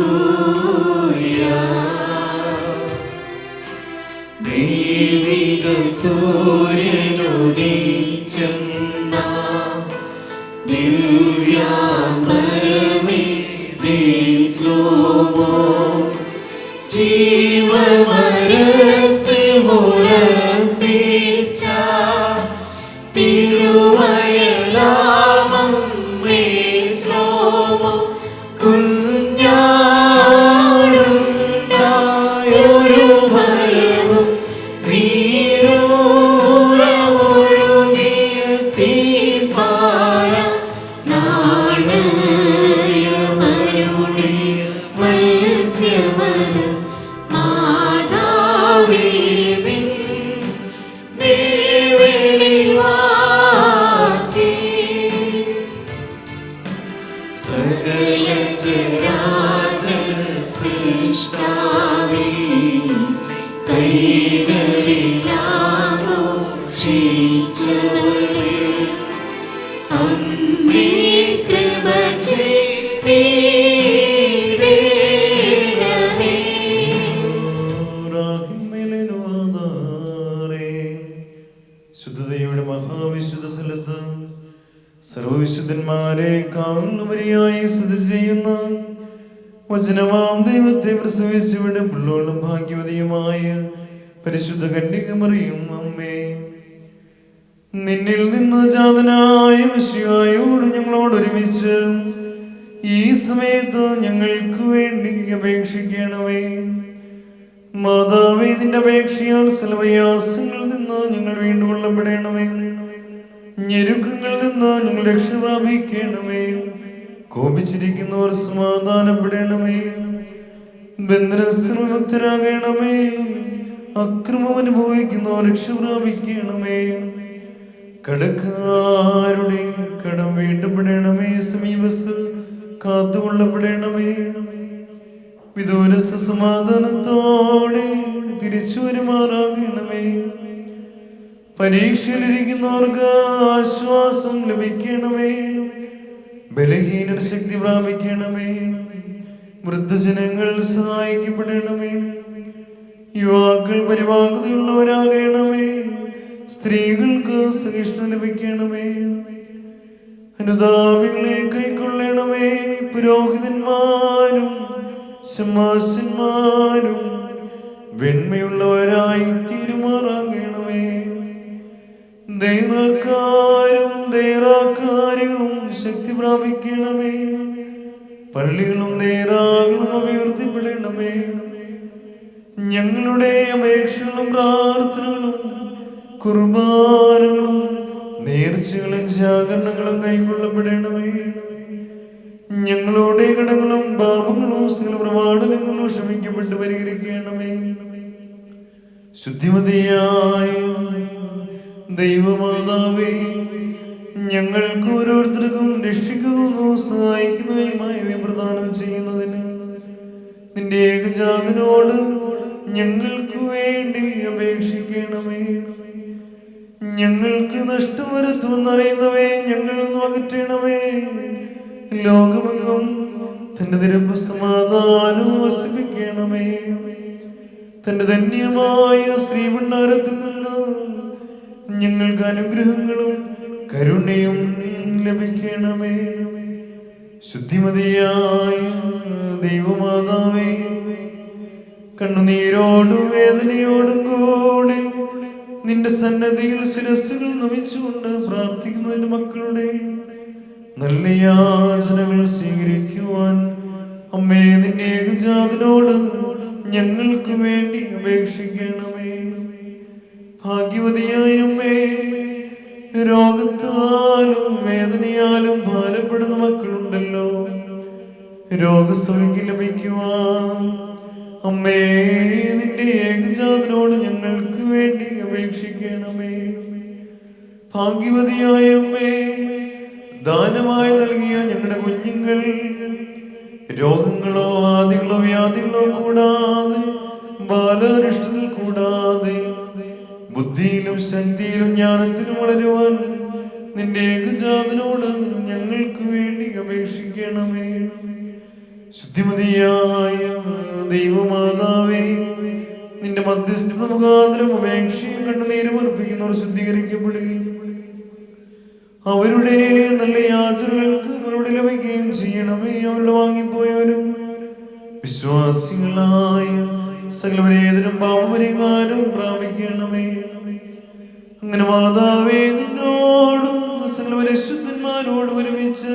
ദൈവിക സൂര്യനുദിച്ചെന്ന ദിവ്യാംബരമേ ദേശലോമോ ജീവമരത്തെ മുളപ്പിച്ച തിരുവയലാമം ശ്ലോമോ കുഞ്ഞാടുണ്ടായൊരു മരവും നീരൂറമൊഴുകിയ തീപാറ നാണയമരുളിയ മത്സ്യമത് മാതാവേ നിൻ വെളിവാക്കി സകല ചരാചര സൃഷ്ടാവേ കൈകളിലാഘോഷിച്ചവളേ അമ്മേ കൃപ ചെയ്തിടണമേ. ശുദ്ധതയുടെ മഹാവിശുദ്ധ സ്ഥലത്ത് സർവവിശുദ്ധന്മാരെ കാളുപരിയായി സ്ഥിതി ചെയ്യുന്ന വചനമാം ദൈവത്തെ പ്രസവിച്ചുവിടെ പുള്ളോളും ഭാഗ്യവതിയുമായ പരിശുദ്ധ കന്യകമറിയും അമ്മേ, നിന്നിൽ നിന്ന് ജാതനായ മിശിഹായോട് ഞങ്ങളോട് ഒരുമിച്ച് ഈ സമയത്ത് ഞങ്ങൾക്ക് വേണ്ടി അപേക്ഷിക്കണമേ. മാതാവേ, നിന്റെ അപേക്ഷയാൽ പ്രയാസങ്ങളിൽ നിന്ന് ഞങ്ങൾ വീണ്ടുകൊള്ളപ്പെടണമേ. ഞെരുക്കങ്ങളിൽ നിന്ന് ഞങ്ങൾ രക്ഷ പ്രാപിക്കണമേ. കോപിച്ചിരിക്കുന്നവർ സമാധാനപ്പെടണമേ. ബന്ധനസ്ഥർ മുക്തരാകണമേ. അക്രമം അനുഭവിക്കുന്നവർ രക്ഷ പ്രാപിക്കണമേ. കടക്കാരുടെ കടം വീട്ടപ്പെടണമേ. സമീപസ്ഥർ കാത്തുകൊള്ളപ്പെടണമേ. വിദൂരസ സമാധാനത്തോടെ തിരിച്ചു വരുമാറാകണമേ. പരീക്ഷയിലിരിക്കുന്നവർക്ക് ആശ്വാസം ലഭിക്കണമേ. ബലഹീനർ ശക്തി പ്രാപിക്കണമേ. വൃദ്ധജനങ്ങൾ സഹായിക്കപ്പെടണമേ. യുവാക്കൾ പരിവാഹതയുള്ളവരാകണമേ. സ്ത്രീകൾക്ക് സഹിഷ്ണു ലഭിക്കണമേ. അനുതാപികളെ കൈക്കൊള്ളണമേ. പുരോഹിതന്മാരും ശമാശന്മാരും വെണ്മയുള്ളവരായി തീരുമാറാകണമേ. ദേറാക്കാരും ദേറാക്കാരികളും ശക്തി പ്രാപിക്കണമേ. പള്ളികളും ദേറാകളും അഭിവൃദ്ധിപ്പെടണമേ. ഞങ്ങളുടെ അപേക്ഷകളും പ്രാർത്ഥനകളും കുർബാനകളും നേർച്ചകളും ജാഗരണങ്ങളും കൈക്കൊള്ളപ്പെടണമേ. ഞങ്ങളുടെ കടങ്ങളും പാപങ്ങളും സകല പ്രമാണങ്ങളും ക്ഷമിക്കപ്പെട്ട് പരിഹരിക്കണമേ. ശുദ്ധിമതിയായ ദൈവമാതാവേ, ഞങ്ങൾക്ക് ഓരോരുത്തർക്കും രക്ഷിക്കുന്നതോ സഹായിക്കുന്നവയുമായി പ്രദാനം ചെയ്യുന്നതിന് നിന്റെ ഏകജാതനോട് ഞങ്ങൾക്ക് വേണ്ടി അപേക്ഷിക്കണമേ. ഞങ്ങൾക്ക് നഷ്ടം വരുത്തുമെന്നറിയുന്നവേ ഞങ്ങൾ അകറ്റണമേ. ലോകമെങ്ങും തന്റെ നിരപ്പ് സമാധാനവും വസിപ്പിക്കണമേ. തന്റെ ധന്യമായ ശ്രീഭണ്ഡാരത്തിൽ നിന്ന് ഞങ്ങൾക്ക് അനുഗ്രഹങ്ങളും കരുണയും ലഭിക്കണമേ. ശുദ്ധിമതിയായ ദൈവമാതാവേ, കണ്ണുനീരോടും വേദനയോടും കൂടി നിന്റെ സന്നദ്ധിയിൽ ശിരസ്സുകൾ നമിച്ചുകൊണ്ട് പ്രാർത്ഥിക്കുന്നതിന്റെ മക്കളുടെ നല്ല യാചനകൾ സ്വീകരിക്കുവാൻ അമ്മേ നിന്റെ ഏകജാതനോട് ഞങ്ങൾക്ക് വേണ്ടി അപേക്ഷിക്കണമേ. ഭാഗ്യവതിയായ അമ്മേ, രോഗത്താലും വേദനയാലും ഭാരപ്പെടുന്ന മക്കളുണ്ടല്ലോ. രോഗസൗഖ്യം ലഭിക്കുവാൻ അമ്മേ നിന്റെ ഏകജാതനോട് ഞങ്ങൾക്ക് വേണ്ടി അപേക്ഷിക്കണമേ. ഭാഗ്യവതിയായ അമ്മേ, ദാനമായി നൽകിയ ഞങ്ങളുടെ കുഞ്ഞുങ്ങൾ രോഗങ്ങളോ ആദികളോ വ്യാധികളോ കൂടാതെ, ബാലാരിഷ്ടങ്ങൾ കൂടാതെ, ബുദ്ധിയിലും ശക്തിയിലും ജ്ഞാനത്തിലും വളരുവാൻ നിന്റെ ഏകജാതനോട് ഞങ്ങൾക്ക് വേണ്ടി അപേക്ഷിക്കണമേ. ശുദ്ധിമതിയായ ദൈവമാതാവേ, നിന്റെ മധ്യസ്ഥത മുഖാന്തരം അപേക്ഷയും കണ്ണുനീരും അർപ്പിക്കുന്നവർ ശുദ്ധീകരിക്കപ്പെടുകയും അവരുടെ നല്ല യാചനകൾക്ക് അവരോട് ലഭിക്കുകയും ചെയ്യണമേ. അവരുടെ വാങ്ങിപ്പോയവരും വിശ്വാസികളായ സകലവരേതനും പാപപരിഹാരം പ്രാപിക്കണമേ. അങ്ങനെ മാതാവേ, നിന്നോടും സകലവരശുദ്ധന്മാരോടും ഒരുമിച്ച്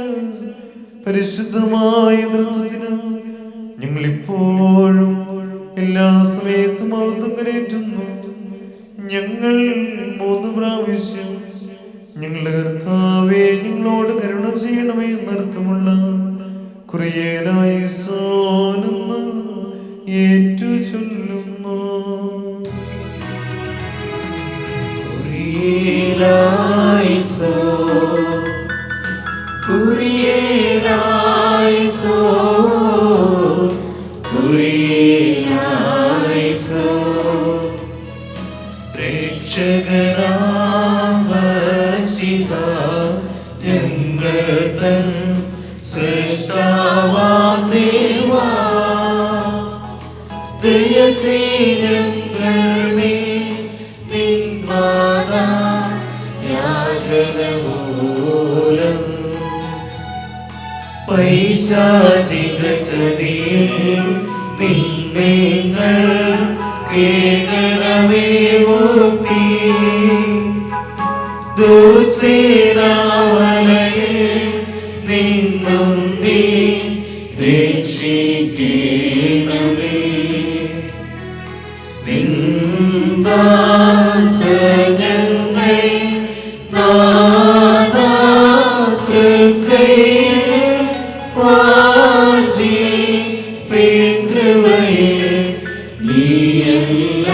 പരിശുദ്ധമായ നൃത്തത്തിന് ഞങ്ങളിപ്പോഴും എല്ലാ സമയത്തും മഹത്വം കരേറ്റുന്നു. ഞങ്ങൾ 3 പ്രാവശ്യം ഞങ്ങളുടെ കർത്താവേ ഞങ്ങളോട് കരുണ ചെയ്യണമേ എന്നർത്ഥമുള്ള കുറിയേലായിസോനെന്ന് ഏറ്റു ചൊല്ലുന്നു. ഞങ്ങൾ തൻ ശ്രേഷ്ഠവാം ദേവാ, ദയചെയ്യുങ്ങൾ നിൻ വാദാ യാചനമൂലം പൈശാചിക ചതിയിൽ നിങ്ങൾ കേൾക്കണമേ മുക്തി. ദുശ്ശീലവലയിൽ നിന്നും നീ രക്ഷിക്കണമേ. നിന്ദാസനങ്ങൾ നാഥാ തൃക്കൈയിൽ വാഞ്ചിപ്പിക്കുകയെ നീയെല്ലാവരും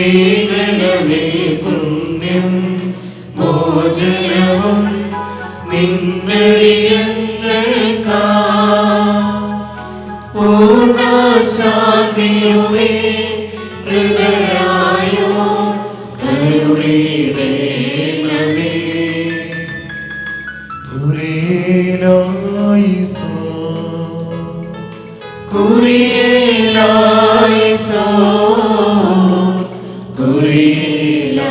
ഏകണമേ. പുണ്യം മോചനവും നിന്നടിയങ്ങൾക്കാ പൂർണ്ണശാന്തിയുമേ ഹൃദയായോ കരുണീടേണമേ. കുറിയേലായിസോ കുറിയേലായിസോ കുറിയേലായിസോ.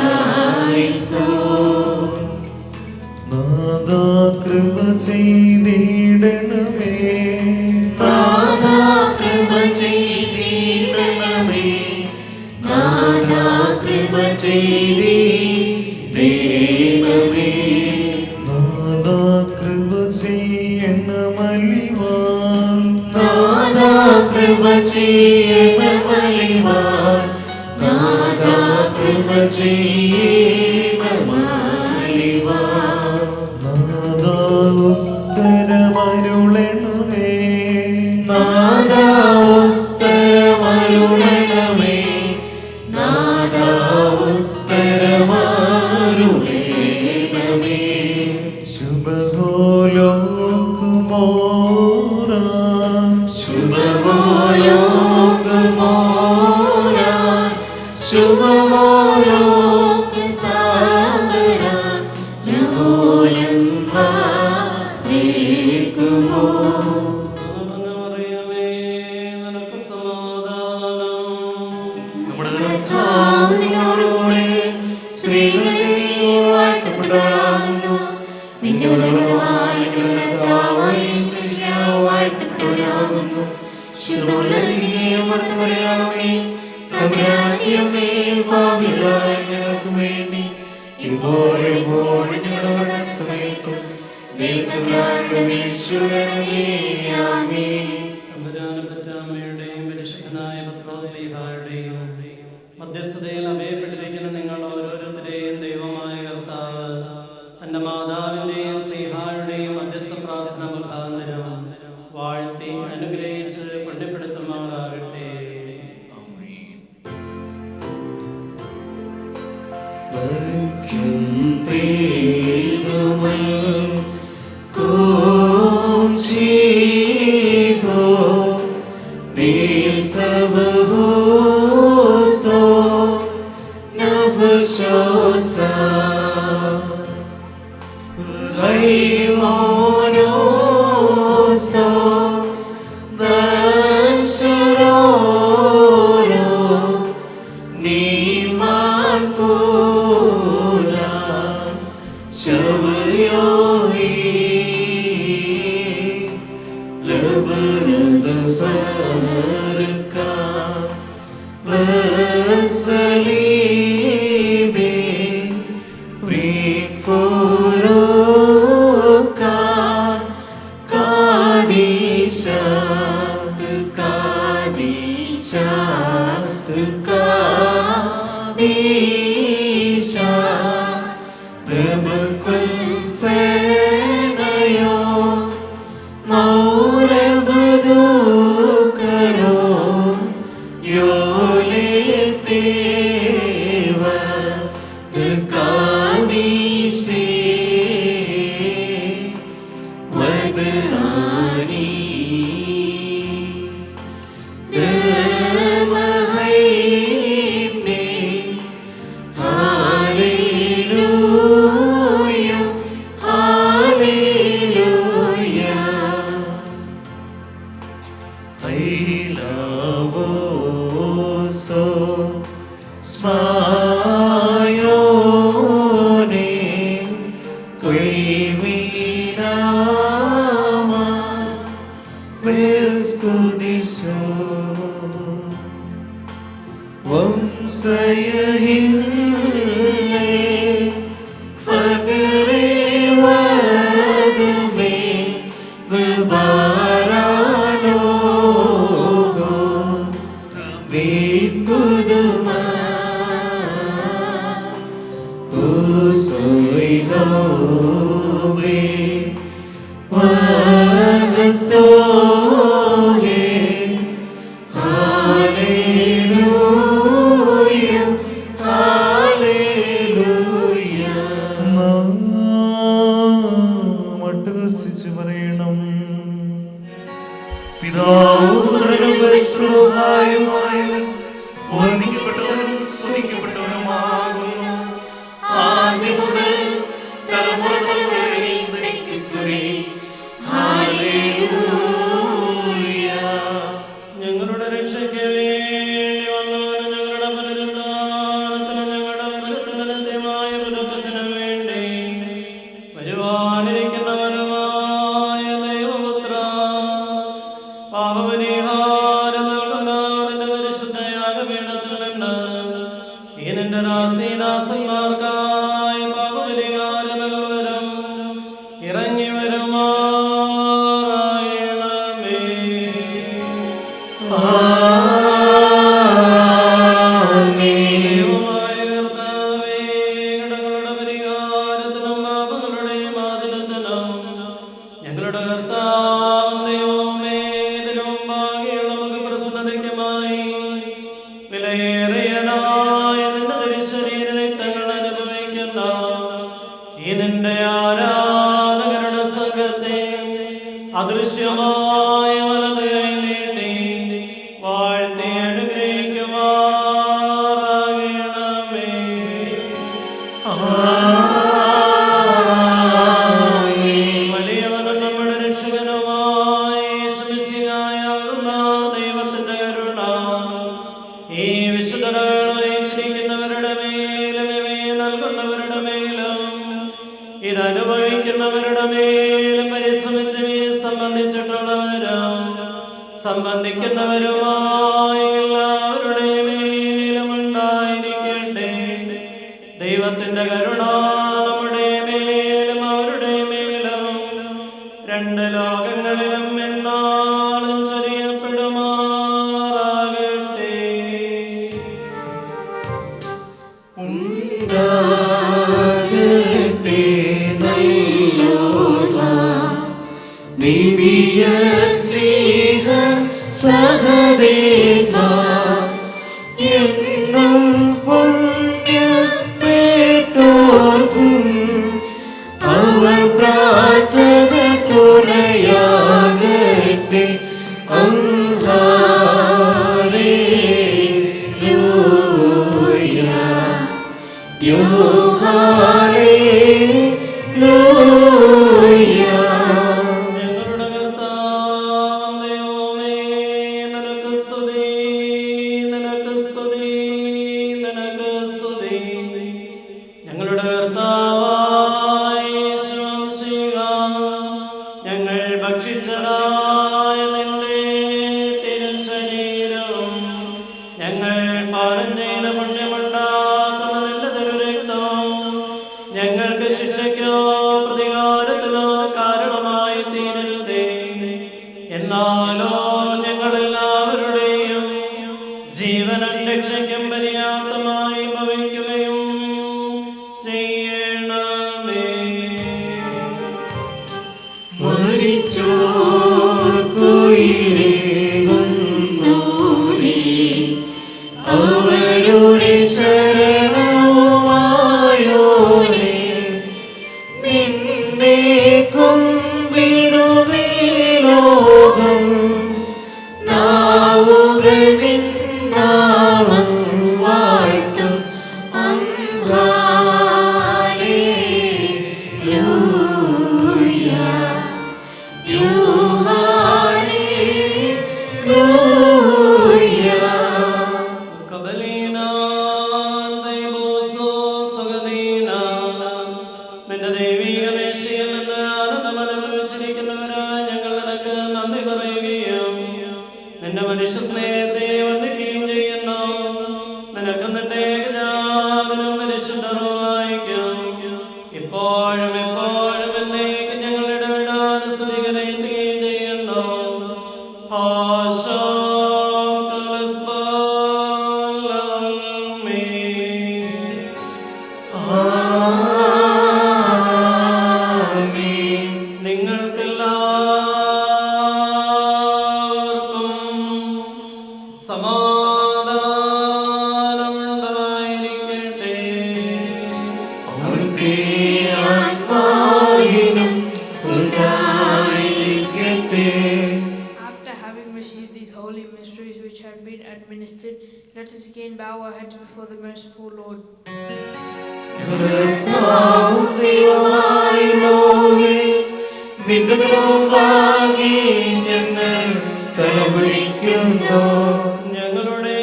നാഥാ കൃപ ചെയ്തിടണമേ. നാഥാ കൃപ ചെയ്തിടണമേ. നാഥാ കൃപ ചെയ്തിടണമേ. നാഥാ കൃപ ചെയ്യണമലിവാൻ. നാഥാ കൃപ ചെയ്യണമലിവാൻ. നാഥാ കൃപ ചെയ്യണമലിവാൻ. നാഥാ ഉത്തരമരുളണമേ. നാഥാ ഉത്തരമരുളണമേ. നാഥാ മധ്യസ്ഥതയിൽ അഭയപ്പെട്ടിരിക്കുന്ന നിങ്ങൾ ഓരോരുത്തരെയും ദൈവമായ കർത്താവ് തന്റെ മാതാവിന്റെയും സ്നേഹായുടെയും മധ്യസ്ഥ പ്രാർത്ഥന മുഖാന്തരം വാഴ്ത്തി അനുഗ്രഹിച്ച് പുണ്യപ്പെടുത്തുമാറാകട്ടെ. അദൃശ്യമായ വലത് കൈ നീട്ടി വാഴ്ത്തി അനുഗ്രഹിക്കുമാറാകണമേ. വലിയവനും നമ്മുടെ രക്ഷകനുമായ യേശുമിശിഹായാകുന്ന ദൈവത്തിന്റെ കരുണ ഈ വിശുദ്ധതകൾ വഹിച്ചിരിക്കുന്നവരുടെ മേലും ഇവയെ നൽകുന്നവരുടെ മേലും ഇതനുഭവിക്കുന്നവരുടെ മേലും പരിശ്രമിച്ച് ഇവയെ സംബന്ധിച്ചിട്ടുള്ളവരും സംബന്ധിക്കുന്നവരുമായ എല്ലാവരുടെ മേലും ഉണ്ടായിരിക്കട്ടെ. ദൈവത്തിന്റെ കരുണ നമ്മുടെ മേലും അവരുടെ മേലും രണ്ട് ലോകങ്ങളിലും എന്നാളും ചൊരിയപ്പെടുമാറാകട്ടെ. ഉണ്ടാകട്ടെ നല്ലോർമ്മ, ദിവ്യ സ്നേഹ സഹദേവ, എന്നും പുണ്യപ്പെട്ടോർക്കും അവർ പ്രാർത്ഥന തുണയാകട്ടെ. ഞങ്ങളുടെ കർത്താവ് ദൈവമേ, നിനക്ക് സ്തുതി, നിനക്ക് സ്തുതി, നിനക്ക് സ്തുതി. ഞങ്ങളുടെ കർത്താവായ യേശുമിശിഹാ, ഞങ്ങൾ ഭക്ഷിച്ചതായ നിന്റെ തിരുശരീരവും ഞങ്ങൾ പാനം ചെയ്ത പുണ്യമുണ്ടാക്കുന്ന നിന്റെ തിരുരക്തവും ഞങ്ങൾക്ക് ശിക്ഷയ്ക്കോ പ്രതികാരത്തിനോ കാരണമായി തീരരുതേ. എന്നാലോ ഞങ്ങളെല്ലാവരുടെയും ജീവനും രക്ഷയ്ക്കും പര്യാപ്തമായി ഭവിക്കുകയും ചെയ്യണമേ. മരിച്ചോർക്കുയിരേകുന്നോരേ, അവരുടെ ശരണവുമായോരേ, നിന്നെ കുമ്പിടുമേ ലോകം. നാവുകൾ നിൻ നാമം വാഴ്ത്തും. Hallelujah, hallelujah. നിന്റെ ദൈവീക മേശയിൽ നിന്ന് ആനന്ദം അനുഭവിച്ചിരിക്കുന്നവരായി ഞങ്ങൾ നിനക്ക് നന്ദി പറയുകയും നിന്റെ മനുഷ്യ സ്നേഹത്തെ വന്ദിക്കുകയും ചെയ്യുന്നു. നിനക്ക് നിന്റെ ഏകജാതനും പരിശുദ്ധ റൂഹായിക്കും ഇപ്പോഴും എപ്പോഴും എന്നേക്കും ഞങ്ങൾ ഇടപെടാതെ സ്തുതി കരയുകയും ചെയ്യുന്നു. നിങ്ങൾക്കെല്ലാവർക്കും സമാധാനമുണ്ടായിരിക്കട്ടെ. അവിടുത്തെ ആത്മാവിനും ഉണ്ടായിരിക്കട്ടെ. After having received these holy mysteries which have been administered, let us again bow our heads before the merciful Lord. കർത്താവും ദൈവമായുള്ളോവേ, നിന്റെ മുമ്പാകെ ഞങ്ങൾ തലകുനിക്കുന്നു. ഞങ്ങളുടെ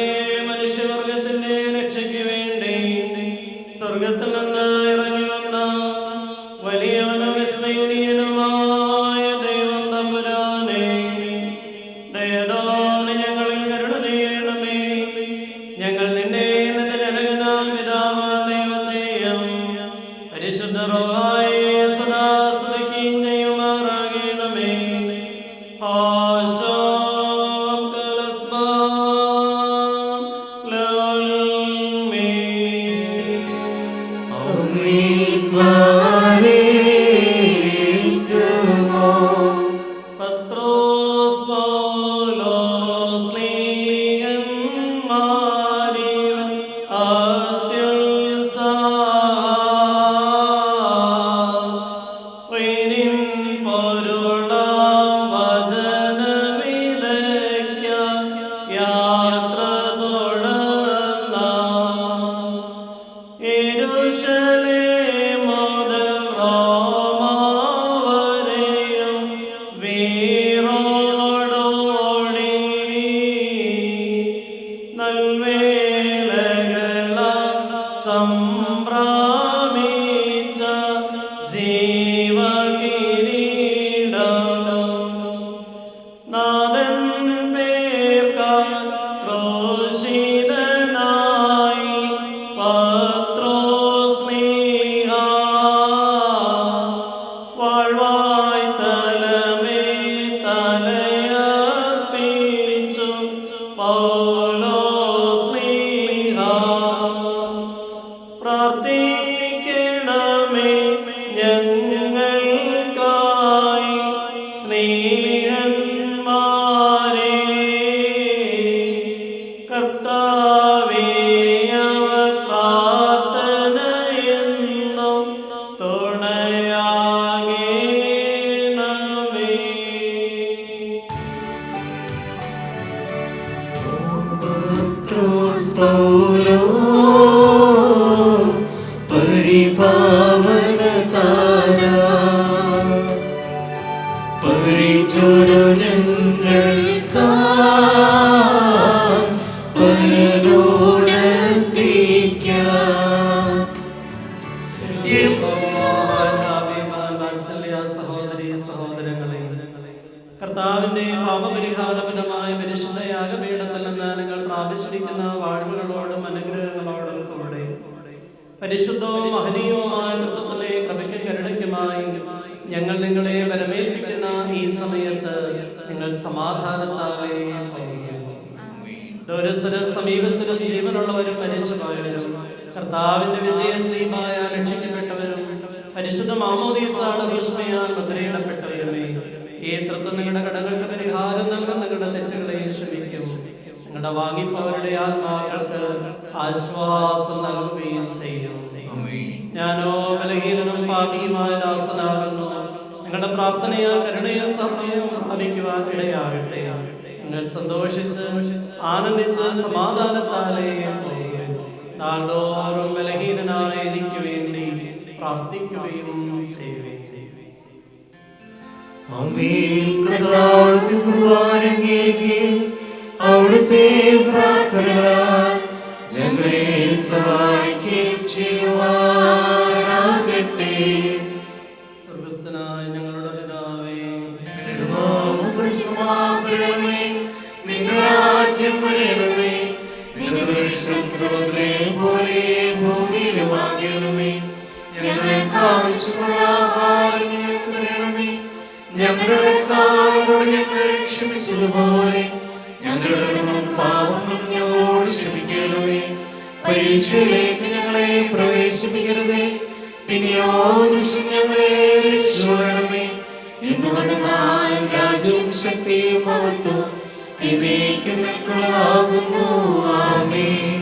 മനുഷ്യവർഗത്തിന്റെ രക്ഷയ്ക്ക് വേണ്ടി സ്വർഗത്തിൽ നിന്ന് ഇറങ്ങി വന്ന വലിയവനും വിസ്മയനീയനുമായ ദൈവം തമ്പുരാനെ, ദയതോടെ ഞങ്ങളിൽ കരുണ ചെയ്യണമേ. ഞങ്ങൾ നിന്നെ നിന്റെ ജനകനാം പിതാവാം ദൈവത്തെയും പരിശുദ്ധ റൂഹായെ സദാ സ്തുതിക്കുകയും ചെയ്യുമാറാകണമേ. ആമേൻ വാരേക്കുമോ. പത്രോസ് പൗലോസ് സ്ലീഹന്മാരിവർ അത്യുത്സാഹം പൊരുളാം കർത്താവിന്റെ പാപപരിഹാരപരമായ പരിശുദ്ധ യാഗപീഠത്തിൽ നിന്ന് നിങ്ങൾ പ്രാപിച്ചിരിക്കുന്ന വാഴ്വുകളോടും അനുഗ്രഹങ്ങളോടും കൂടെ പരിശുദ്ധവും മഹനീയവുമായ തൃത്വത്തിലെ കൃപയ്ക്കും കരുണയ്ക്കുമായി ഞങ്ങൾ നിങ്ങളെ വരമേൽപ്പിക്കുന്ന ഈ സമയത്ത് നിങ്ങൾ സമാധാനത്താലേ ദൂരസ്ഥരും സമീപസ്ഥരും ജീവനുള്ളവരും മരിച്ചുപോയവരും കർത്താവിന്റെ വിജയശ്രീമായ രക്ഷിക്കപ്പെട്ടവരും പരിശുദ്ധ മാമോദീസാണ് വിസ്മയാൽ മുദ്രയിടപ്പെട്ടവരുമേ ഈ തൃത്വം നിങ്ങളുടെ കടങ്ങൾക്ക് പരിഹാരം നൽകും, നിങ്ങളുടെ തെറ്റുകളെ ക്ഷമിക്കും, നിങ്ങളുടെ വാങ്ങിപ്പവരുടെ ആത്മാക്കൾക്ക് ആശ്വാസം നൽകുകയും ചെയ്യും. ഞാനോ ബലഹീനനും പാപിയുമായ ദാസനാകുന്നു. നിങ്ങളുടെ പ്രാർത്ഥനയാൽ കരുണയും സഹായവും ഭവിക്കുവാൻ ഇടയാകട്ടെ. നിങ്ങൾ സന്തോഷിച്ച് ആനന്ദിച്ച് സമാധാനത്താലേ നാൾതോറും ബലഹീനനായ എനിക്ക് വേണ്ടി പ്രാർത്ഥിക്കുകയും ചെയ്യുകയും അവിടുത്തെ പ്രാർത്ഥനകളാൽ ഞങ്ങളെ സഹായിക്കുകയും ചെയ്യുവാനാകട്ടെ. സ്വർഗ്ഗസ്ഥനായ ഞങ്ങളുടെ പിതാവേ, നിന്റെ രാജ്യം വരണമേ, നിന്റെ ഇഷ്ടം സ്വർഗ്ഗത്തിലെ പോലെ ഭൂമിയിലുമാകണമേ. ഞങ്ങൾക്ക് ആവശ്യമുള്ള ആഹാരം ഞങ്ങൾക്ക് തരണമേ. ഞങ്ങളുടെ കാരോട് ഞങ്ങൾ ക്ഷമിച്ചതുപോലെ ഞങ്ങളുടെ പാപങ്ങളും ഞങ്ങളോട് ക്ഷമിക്കണമേ. പരീക്ഷയിലേക്ക് ഞങ്ങളെ പ്രവേശിപ്പിക്കരുതേ, പിന്നെയോ ദുഷ്ടൻ ഞങ്ങളെ രക്ഷിക്കണമേ. എന്തുകൊണ്ടെന്നാൽ രാജ്യവും ശക്തിയും മഹത്വവും എന്നേക്കും നിനക്കുള്ളതാകുന്നു. ആമേൻ.